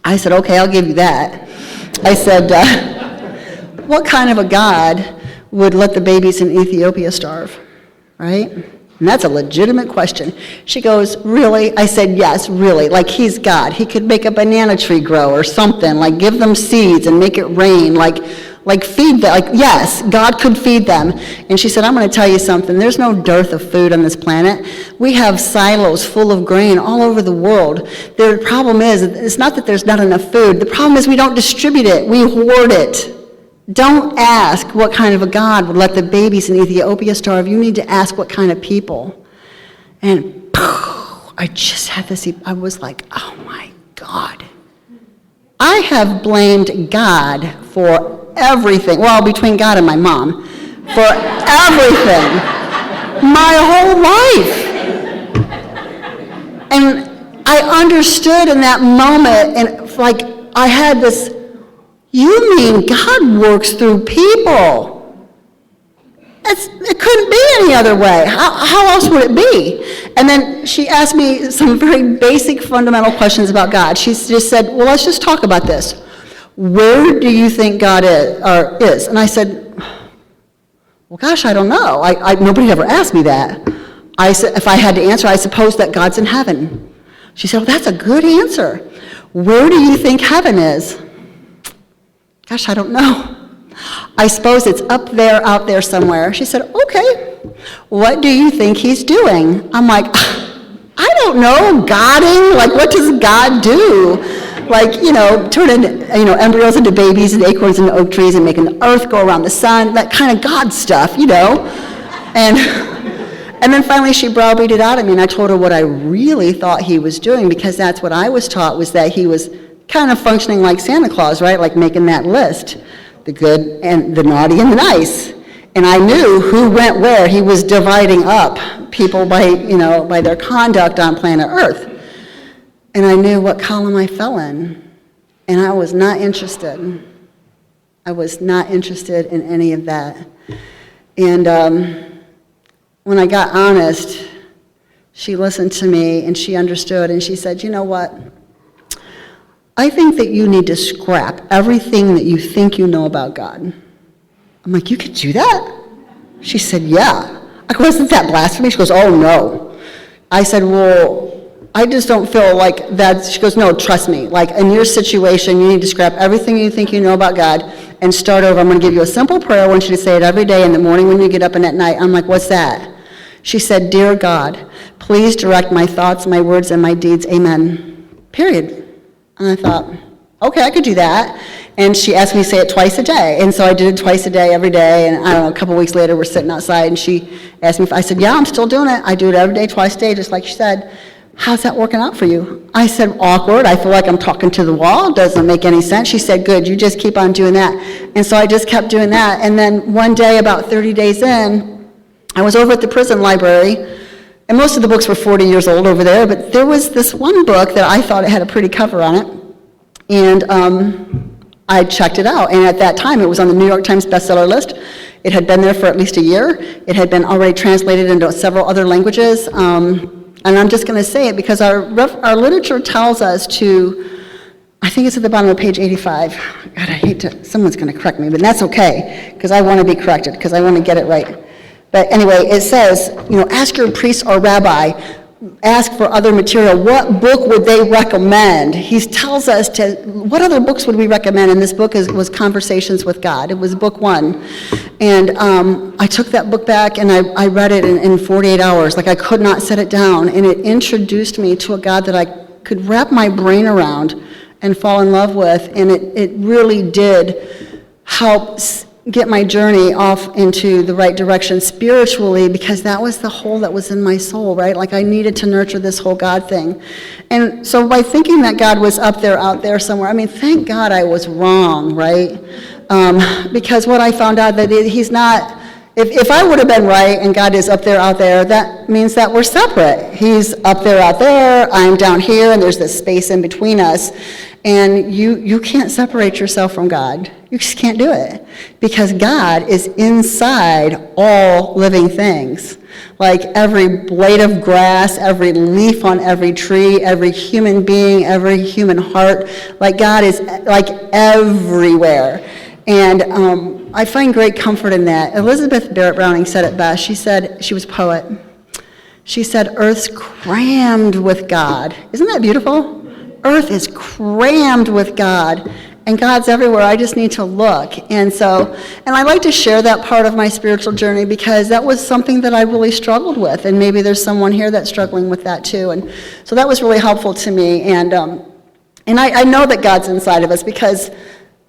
I said, "Okay, I'll give you that." I said, "What kind of a God would let the babies in Ethiopia starve?" Right? And that's a legitimate question. She goes, "Really?" I said, "Yes, really. Like, he's God. He could make a banana tree grow or something, like give them seeds and make it rain, like feed them. Like, yes, God could feed them." And she said, "I'm going to tell you something. There's no dearth of food on this planet. We have silos full of grain all over the world. The problem is, it's not that there's not enough food. The problem is we don't distribute it. We hoard it. Don't ask what kind of a God would let the babies in Ethiopia starve. You need to ask what kind of people." And I just had this, I was like, oh my God. I have blamed God for everything, well, between God and my mom, for everything, my whole life. And I understood in that moment, and like I had this, you mean God works through people? It couldn't be any other way. How else would it be? And then she asked me some very basic fundamental questions about God. She just said, "Well, let's just talk about this. Where do you think God is?" And I said, "Well, gosh, I don't know. Nobody ever asked me that." I said, if I had to answer, I suppose that God's in heaven. She said, "Well, that's a good answer. Where do you think heaven is?" Gosh, I don't know. "I suppose it's up there, out there somewhere." She said, "Okay. What do you think he's doing?" I'm like, I don't know, godding? Like, what does God do? Like, turning, embryos into babies and acorns into oak trees and making the earth go around the sun, that kind of God stuff, And then finally she browbeated out at me, and I told her what I really thought he was doing, because that's what I was taught, was that he was kind of functioning like Santa Claus, right? Like making that list, the good and the naughty and the nice. And I knew who went where. He was dividing up people by their conduct on planet Earth. And I knew what column I fell in. And I was not interested. I was not interested in any of that. And when I got honest, she listened to me and she understood and she said, you know what? I think that you need to scrap everything that you think you know about God. I'm like, you could do that? She said, yeah. I go, isn't that blasphemy? She goes, oh, no. I said, well, I just don't feel like that. She goes, no, trust me. Like, in your situation, you need to scrap everything you think you know about God and start over. I'm going to give you a simple prayer. I want you to say it every day in the morning when you get up and at night. I'm like, what's that? She said, dear God, please direct my thoughts, my words, and my deeds. Amen. Period. And I thought, okay, I could do that. And she asked me to say it twice a day. And so I did it twice a day, every day. And I don't know, a couple weeks later, we're sitting outside, and she asked me if I said, yeah, I'm still doing it. I do it every day, twice a day, just like she said. How's that working out for you? I said, awkward. I feel like I'm talking to the wall. Doesn't make any sense. She said, good, you just keep on doing that. And so I just kept doing that. And then one day, about 30 days in, I was over at the prison library, and most of the books were 40 years old over there, but there was this one book that I thought it had a pretty cover on it. And I checked it out, and at that time, it was on the New York Times bestseller list. It had been there for at least a year. It had been already translated into several other languages, and I'm just going to say it because our literature tells us to, I think it's at the bottom of page 85. God, I hate to, someone's going to correct me, but that's okay, because I want to be corrected, because I want to get it right. But anyway, it says, ask your priest or rabbi, ask for other material. What book would they recommend? He tells us what other books would we recommend? And this book was Conversations with God. It was book 1. And I took that book back and I read it in 48 hours. Like, I could not set it down. And it introduced me to a God that I could wrap my brain around and fall in love with. And it really did help get my journey off into the right direction spiritually, because that was the hole that was in my soul, right? Like, I needed to nurture this whole God thing. And so by thinking that God was up there, out there somewhere, I mean, thank God I was wrong, right? Because what I found out that he's not, if I would have been right and God is up there, out there, that means that we're separate. He's up there, out there, I'm down here, and there's this space in between us. And you can't separate yourself from God. You just can't do it. Because God is inside all living things. Like every blade of grass, every leaf on every tree, every human being, every human heart. Like, God is like everywhere. And I find great comfort in that. Elizabeth Barrett Browning said it best. She said, she was a poet. She said, Earth's crammed with God. Isn't that beautiful? Earth is crammed with God, and God's everywhere. I just need to look. And I like to share that part of my spiritual journey, because that was something that I really struggled with, and maybe there's someone here that's struggling with that too. And so that was really helpful to me. And I know that God's inside of us, because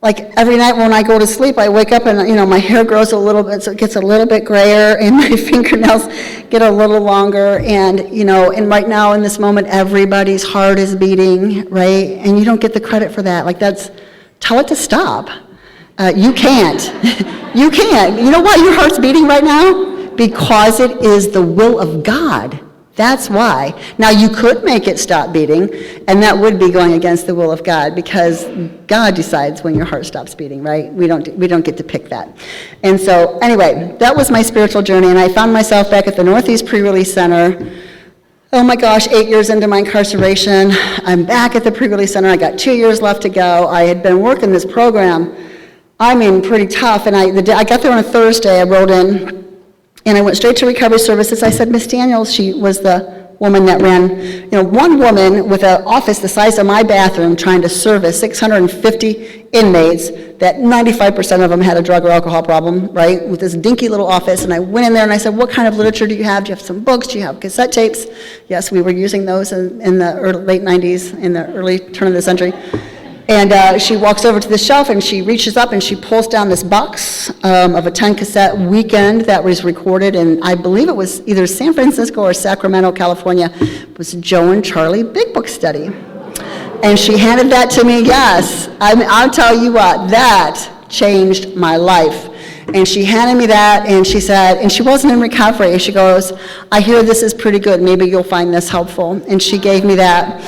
like every night when I go to sleep, I wake up and, my hair grows a little bit, so it gets a little bit grayer, and my fingernails get a little longer. And, and right now in this moment, everybody's heart is beating, right? And you don't get the credit for that. Like, tell it to stop. You can't. You can't. You know why your heart's beating right now? Because it is the will of God. That's why. Now, you could make it stop beating, and that would be going against the will of God, because God decides when your heart stops beating, right? We don't get to pick that. And so, anyway, that was my spiritual journey, and I found myself back at the Northeast Pre-Release Center. Oh my gosh, 8 years into my incarceration. I'm back at the Pre-Release Center. I got 2 years left to go. I had been working this program, pretty tough, and I got there on a Thursday. I rolled in. And I went straight to recovery services. I said, Miss Daniels, she was the woman that ran, one woman with an office the size of my bathroom trying to service 650 inmates, that 95% of them had a drug or alcohol problem, right, with this dinky little office. And I went in there and I said, what kind of literature do you have? Do you have some books? Do you have cassette tapes? Yes, we were using those in the late 90s, in the early turn of the century. And she walks over to the shelf and she reaches up and she pulls down this box of a 10 cassette Weekend that was recorded in, I believe it was either San Francisco or Sacramento, California. It was Joe and Charlie Bigbook study. And she handed that to me, yes. I'll tell you what, that changed my life. And she handed me that, and she said, and she wasn't in recovery. She goes, I hear this is pretty good. Maybe you'll find this helpful. And she gave me that.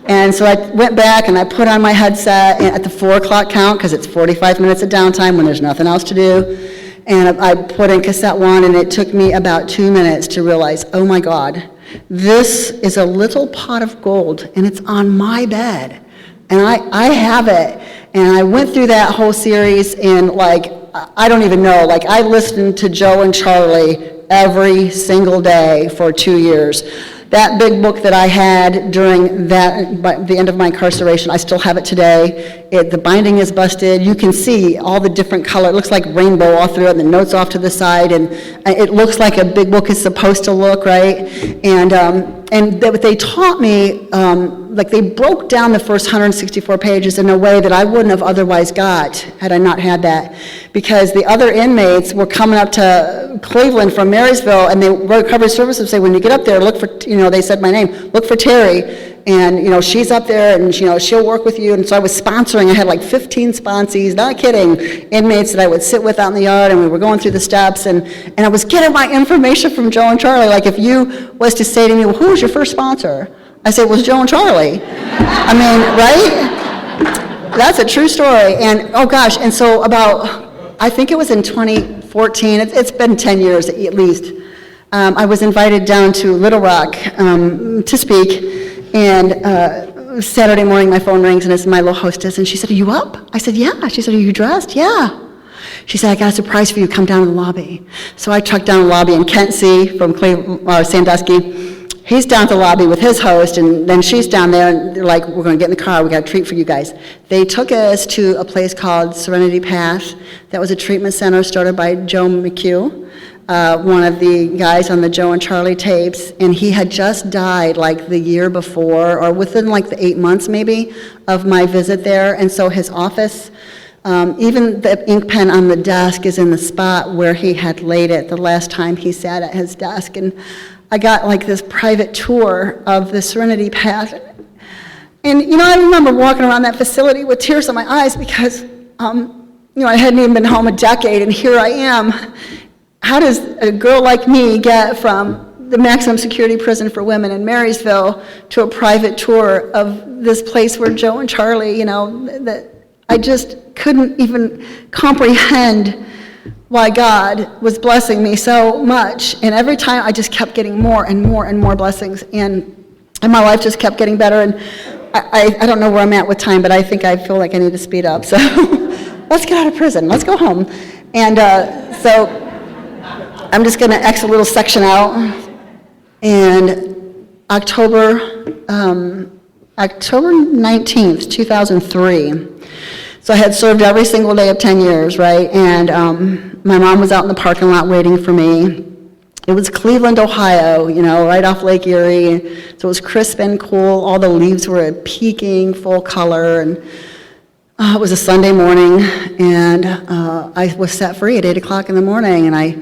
And so I went back and I put on my headset at the 4 o'clock count, because it's 45 minutes of downtime when there's nothing else to do. And I put in cassette 1, and it took me about 2 minutes to realize, oh my God, this is a little pot of gold, and it's on my bed. And I have it. And I went through that whole series in, like, I don't even know, like, I listened to Joe and Charlie every single day for 2 years. That big book that I had during the end of my incarceration, I still have it today. The binding is busted. You can see all the different color. It looks like rainbow all through it, and the notes off to the side, and it looks like a big book is supposed to look, right? And they taught me, like they broke down the first 164 pages in a way that I wouldn't have otherwise got had I not had that. Because the other inmates were coming up to Cleveland from Marysville, and the recovery services would say, when you get up there, look for, they said my name, look for Terri, and, she's up there, and, she'll work with you. And so I was sponsoring. I had like 15 sponsees, not kidding, inmates that I would sit with out in the yard, and we were going through the steps, and I was getting my information from Joe and Charlie. Like, if you was to say to me, well, who was your first sponsor? I said, it was Joe and Charlie. I mean, right? That's a true story. And, oh gosh, and so I think it was in 2014, it's been 10 years at least, I was invited down to Little Rock to speak, and Saturday morning my phone rings, and it's my little hostess, and she said, are you up? I said, yeah. She said, are you dressed? Yeah. She said, I got a surprise for you, come down to the lobby. So I trucked down the lobby, and Kent C. from Sandusky, he's down to the lobby with his host, and then she's down there, and they're like, we're going to get in the car, we got a treat for you guys. They took us to a place called Serenity Path. That was a treatment center started by Joe McHugh, one of the guys on the Joe and Charlie tapes, and he had just died like the year before, or within like the 8 months maybe of my visit there. And so his office, even the ink pen on the desk is in the spot where he had laid it the last time he sat at his desk. And I got like this private tour of the Serenity Path. And, I remember walking around that facility with tears in my eyes because, I hadn't even been home a decade, and here I am. How does a girl like me get from the maximum security prison for women in Marysville to a private tour of this place where Joe and Charlie, that I just couldn't even comprehend why God was blessing me so much. And every time I just kept getting more and more and more blessings, and my life just kept getting better. And I don't know where I'm at with time, but I think I feel like I need to speed up. So let's get out of prison. Let's go home. And so I'm just going to X a little section out. And October 19th, 2003. So I had served every single day of 10 years, right? And my mom was out in the parking lot waiting for me. It was Cleveland, Ohio, right off Lake Erie. So it was crisp and cool. All the leaves were peaking, full color. And it was a Sunday morning, and I was set free at 8 o'clock in the morning. And I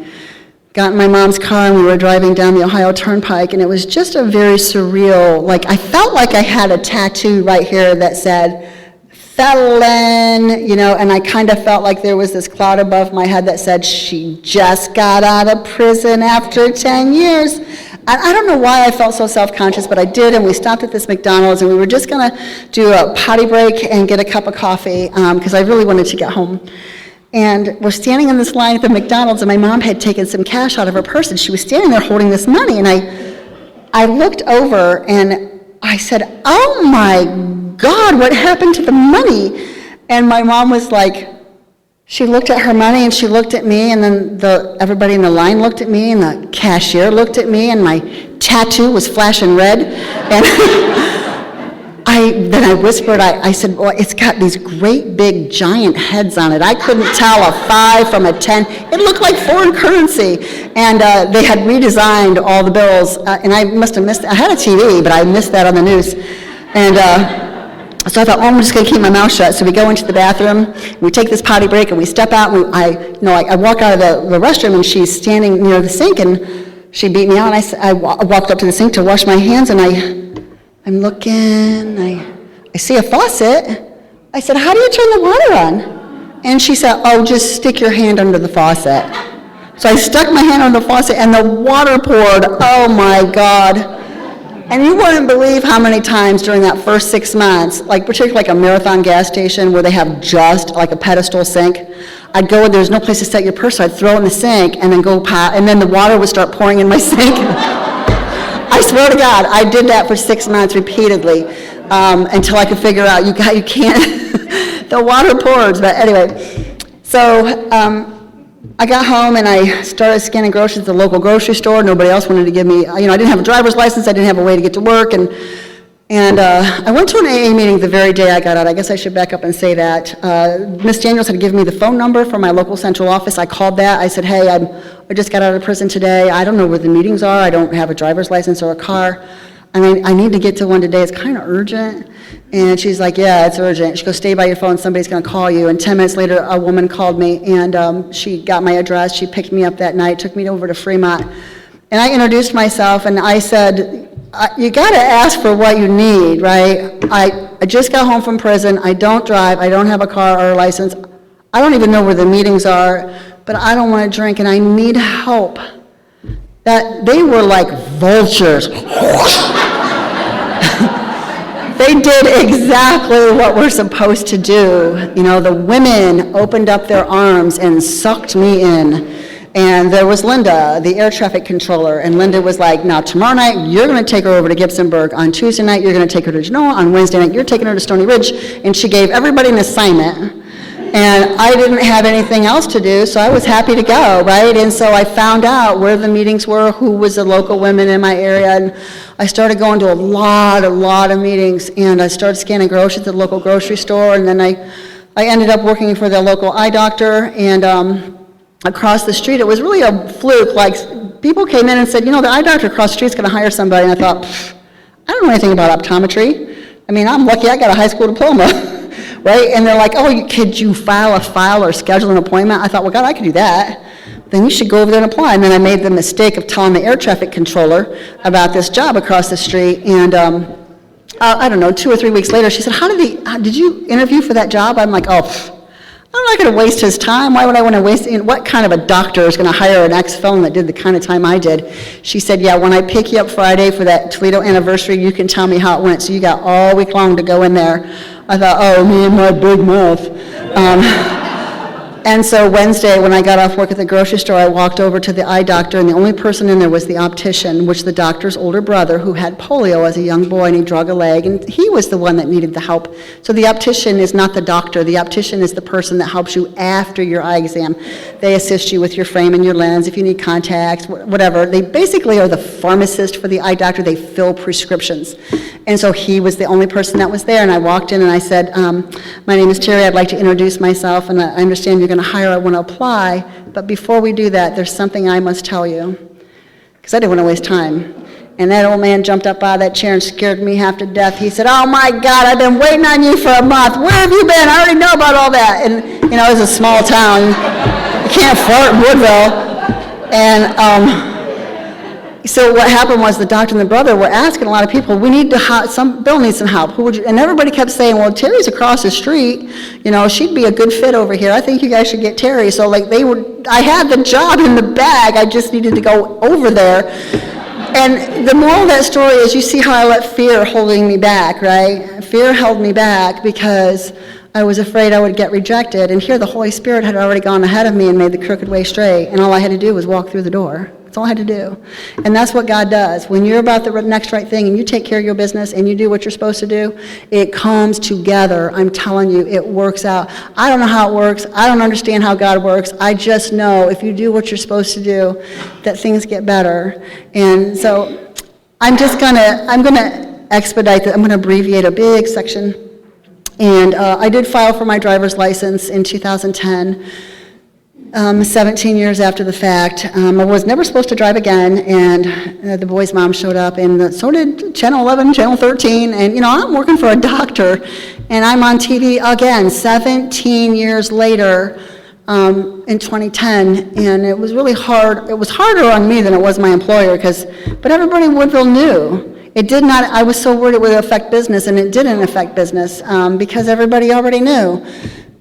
got in my mom's car, and we were driving down the Ohio Turnpike. And it was just a very surreal, I felt like I had a tattoo right here that said, felon, and I kind of felt like there was this cloud above my head that said, she just got out of prison after 10 years. I don't know why I felt so self-conscious, but I did, and we stopped at this McDonald's, and we were just going to do a potty break and get a cup of coffee, because I really wanted to get home. And we're standing in this line at the McDonald's, and my mom had taken some cash out of her purse, and she was standing there holding this money, and I looked over, and I said, oh my God, what happened to the money? And my mom was like, she looked at her money, and she looked at me, and then everybody in the line looked at me, and the cashier looked at me, and my tattoo was flashing red. And then I whispered, I said, well, it's got these great big giant heads on it. I couldn't tell a 5 from a 10. It looked like foreign currency. And they had redesigned all the bills, and I must have missed it. I had a TV, but I missed that on the news. And so I thought, I'm just going to keep my mouth shut. So we go into the bathroom, we take this potty break, and we step out, and I walk out of the restroom, and she's standing near the sink, and she beat me out. And I walked up to the sink to wash my hands, and I'm looking, I see a faucet. I said, how do you turn the water on? And she said, oh, just stick your hand under the faucet. So I stuck my hand under the faucet, and the water poured. Oh, my God. And you wouldn't believe how many times during that first 6 months, like particularly like a Marathon gas station where they have just like a pedestal sink, I'd go and there's no place to set your purse, so I'd throw it in the sink and then and then the water would start pouring in my sink. I swear to God, I did that for 6 months repeatedly until I could figure out you can't, the water pours. But anyway, so I got home and I started scanning groceries at the local grocery store. Nobody else wanted to give me, I didn't have a driver's license, I didn't have a way to get to work, and I went to an AA meeting the very day I got out. I guess I should back up and say that. Ms. Daniels had given me the phone number for my local central office. I called that. I said, hey, I just got out of prison today. I don't know where the meetings are. I don't have a driver's license or a car. I need to get to one today. It's kind of urgent. And she's like, yeah, it's urgent. She goes, stay by your phone. Somebody's going to call you. And 10 minutes later, a woman called me, and she got my address. She picked me up that night, took me over to Fremont. And I introduced myself, and I said, you got to ask for what you need, right? I just got home from prison. I don't drive. I don't have a car or a license. I don't even know where the meetings are, but I don't want to drink, and I need help. That they were like vultures. They did exactly what we're supposed to do. The women opened up their arms and sucked me in. And there was Linda, the air traffic controller, and Linda was like, now tomorrow night, you're going to take her over to Gibsonburg. On Tuesday night, you're going to take her to Genoa. On Wednesday night, you're taking her to Stony Ridge. And she gave everybody an assignment. And I didn't have anything else to do, so I was happy to go, right? And so I found out where the meetings were, who was the local women in my area, and I started going to a lot of meetings, and I started scanning groceries at the local grocery store, and then I ended up working for the local eye doctor, and across the street, it was really a fluke. Like, people came in and said, the eye doctor across the street is going to hire somebody, and I thought, I don't know anything about optometry. I'm lucky I got a high school diploma. Right? And they're like, oh, could you file or schedule an appointment? I thought, well, God, I could do that. Then you should go over there and apply. And then I made the mistake of telling the air traffic controller about this job across the street. And I don't know, 2 or 3 weeks later, she said, did you interview for that job? I'm like, oh, I'm not going to waste his time. Why would I want to waste it? What kind of a doctor is going to hire an ex-felon that did the kind of time I did? She said, yeah, when I pick you up Friday for that Toledo anniversary, you can tell me how it went. So you got all week long to go in there. I thought, oh, me and my big mouth. And so Wednesday, when I got off work at the grocery store, I walked over to the eye doctor, and the only person in there was the optician, which the doctor's older brother, who had polio as a young boy, and he drug a leg, and he was the one that needed the help. So the optician is not the doctor. The optician is the person that helps you after your eye exam. They assist you with your frame and your lens, if you need contacts, whatever. They basically are the pharmacist for the eye doctor. They fill prescriptions. And so he was the only person that was there, and I walked in and I said, my name is Terri, I'd like to introduce myself, and I understand you're going to hire, I want to apply, but before we do that, there's something I must tell you, because I didn't want to waste time. And that old man jumped up out of that chair and scared me half to death. He said, oh my God, I've been waiting on you for a month. Where have you been? I already know about all that. And it was a small town. You can't fart in Woodville. And so what happened was the doctor and the brother were asking a lot of people, we need to Bill needs some help. Who would you? And everybody kept saying, well, Terry's across the street. She'd be a good fit over here. I think you guys should get Terri. So I had the job in the bag. I just needed to go over there. And the moral of that story is, you see how I let fear holding me back, right? Fear held me back because I was afraid I would get rejected. And here the Holy Spirit had already gone ahead of me and made the crooked way straight. And all I had to do was walk through the door. That's all I had to do. And that's what God does. When you're about the next right thing and you take care of your business and you do what you're supposed to do, it comes together. I'm telling you, it works out. I don't know how it works. I don't understand how God works. I just know if you do what you're supposed to do, that things get better. And so I'm going to expedite that. I'm going to abbreviate a big section. And I did file for my driver's license in 2010. 17 years after the fact. I was never supposed to drive again, and the boy's mom showed up, and so did Channel 11, Channel 13, and I'm working for a doctor, and I'm on TV again 17 years later in 2010, and it was really hard. It was harder on me than it was my employer, but everybody in Woodville knew. It did not, I was so worried it would affect business, and it didn't affect business because everybody already knew.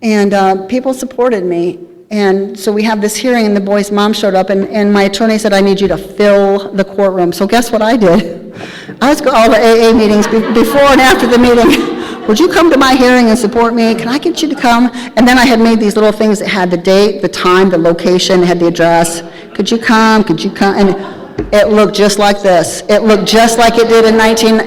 And people supported me. And so we have this hearing, and the boy's mom showed up, and my attorney said, I need you to fill the courtroom. So guess what I did? I was going to all the AA meetings before and after the meeting. Would you come to my hearing and support me? Can I get you to come? And then I had made these little things that had the date, the time, the location, had the address. Could you come? Could you come? And it looked just like this. It looked just like it did in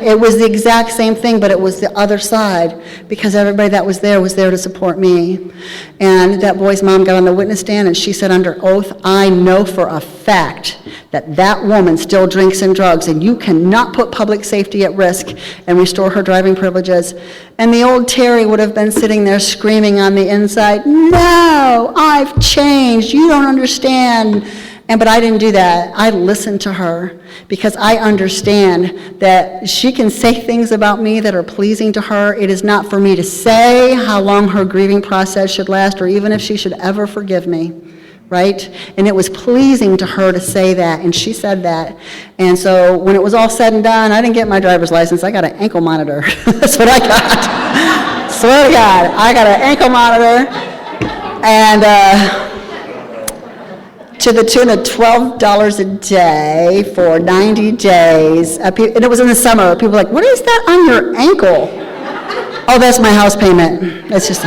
it was the exact same thing, but it was the other side, because everybody that was there to support me. And that boy's mom got on the witness stand, and she said under oath, I know for a fact that that woman still drinks and drugs, and you cannot put public safety at risk and restore her driving privileges. And the old Terri would have been sitting there screaming on the inside, no, I've changed, you don't understand. But I didn't do that. I listened to her, because I understand that she can say things about me that are pleasing to her. It is not for me to say how long her grieving process should last, or even if she should ever forgive me, right? And it was pleasing to her to say that, and she said that. And so when it was all said and done, I didn't get my driver's license. I got an ankle monitor. That's what I got. Swear to God, I got an ankle monitor. And to the tune of $12 a day for 90 days. And it was in the summer. People were like, what is that on your ankle? Oh, that's my house payment. That's just,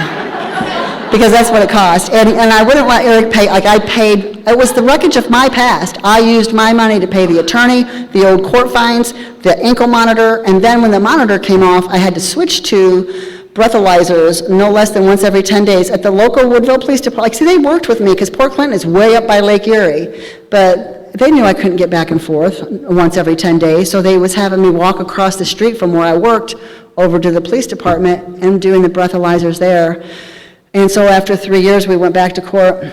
because that's what it cost. And I wouldn't let Eric pay. Like, I paid, it was the wreckage of my past. I used my money to pay the attorney, the old court fines, the ankle monitor, and then when the monitor came off, I had to switch to breathalyzers no less than once every 10 days at the local Woodville Police Department. Like, see, they worked with me, because Port Clinton is way up by Lake Erie, but they knew I couldn't get back and forth once every 10 days, so they was having me walk across the street from where I worked over to the police department and doing the breathalyzers there. And so after 3 years, we went back to court.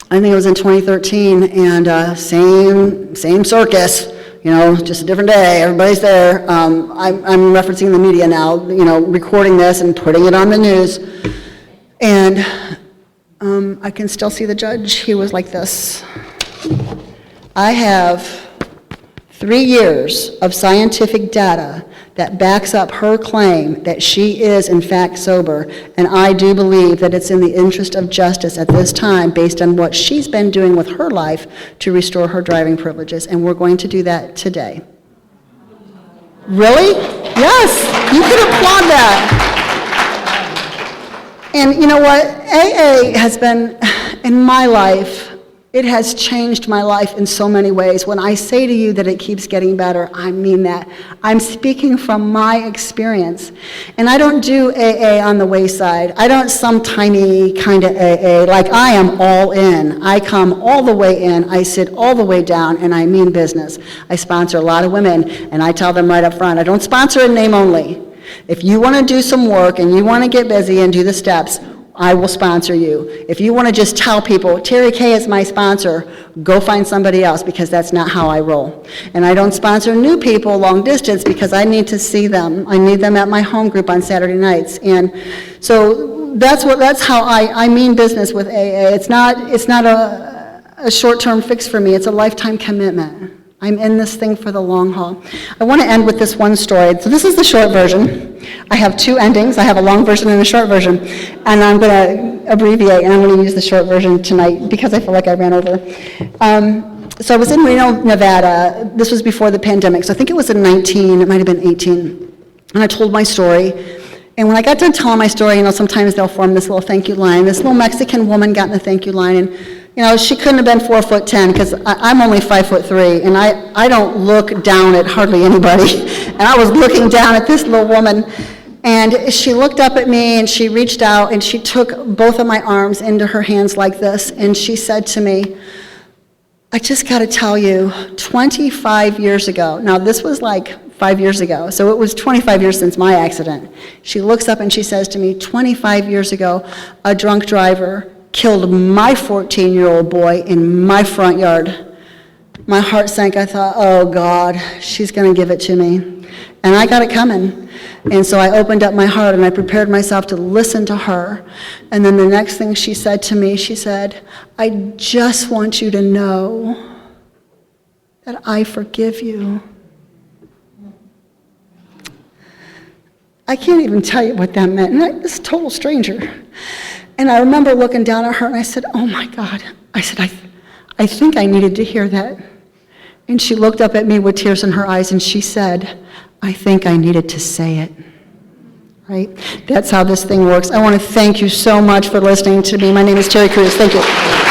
I think it was in 2013, and same circus. Just a different day, everybody's there. I'm referencing the media now, recording this and putting it on the news. And I can still see the judge. He was like this. I have 3 years of scientific data that backs up her claim that she is, in fact, sober. And I do believe that it's in the interest of justice at this time, based on what she's been doing with her life, to restore her driving privileges. And we're going to do that today. Really? Yes, you can applaud that. And you know what? AA has been, in my life, it has changed my life in so many ways. When I say to you that it keeps getting better, I mean that. I'm speaking from my experience. And I don't do AA on the wayside. I don't some tiny kind of AA. Like, I am all in. I come all the way in. I sit all the way down, and I mean business. I sponsor a lot of women, and I tell them right up front, I don't sponsor in name only. If you want to do some work and you want to get busy and do the steps, I will sponsor you. If you want to just tell people, Terri K is my sponsor, go find somebody else, because that's not how I roll. And I don't sponsor new people long distance, because I need to see them. I need them at my home group on Saturday nights. And so that's how I mean business with AA. It's not a short-term fix for me. It's a lifetime commitment. I'm in this thing for the long haul. I want to end with this one story. So this is the short version. I have 2 endings. I have a long version and a short version. And I'm going to abbreviate, and I'm going to use the short version tonight, because I feel like I ran over. So I was in Reno, Nevada. This was before the pandemic. So I think it was in 19, it might have been 18. And I told my story. And when I got done telling my story, sometimes they'll form this little thank you line. This little Mexican woman got in the thank you line, and she couldn't have been 4'10", because I'm only 5'3", and I don't look down at hardly anybody. And I was looking down at this little woman, and she looked up at me, and she reached out, and she took both of my arms into her hands like this, and she said to me, I just got to tell you, 25 years ago, now this was like 5 years ago, so it was 25 years since my accident. She looks up and she says to me, 25 years ago, a drunk driver killed my 14-year-old boy in my front yard. My heart sank. I thought, oh God, she's going to give it to me. And I got it coming. And so I opened up my heart and I prepared myself to listen to her. And then the next thing she said to me, she said, I just want you to know that I forgive you. I can't even tell you what that meant. And this total stranger. And I remember looking down at her, and I said, oh my God. I said, I think I needed to hear that. And she looked up at me with tears in her eyes, and she said, I think I needed to say it. Right? That's how this thing works. I want to thank you so much for listening to me. My name is Terri Cruz. Thank you.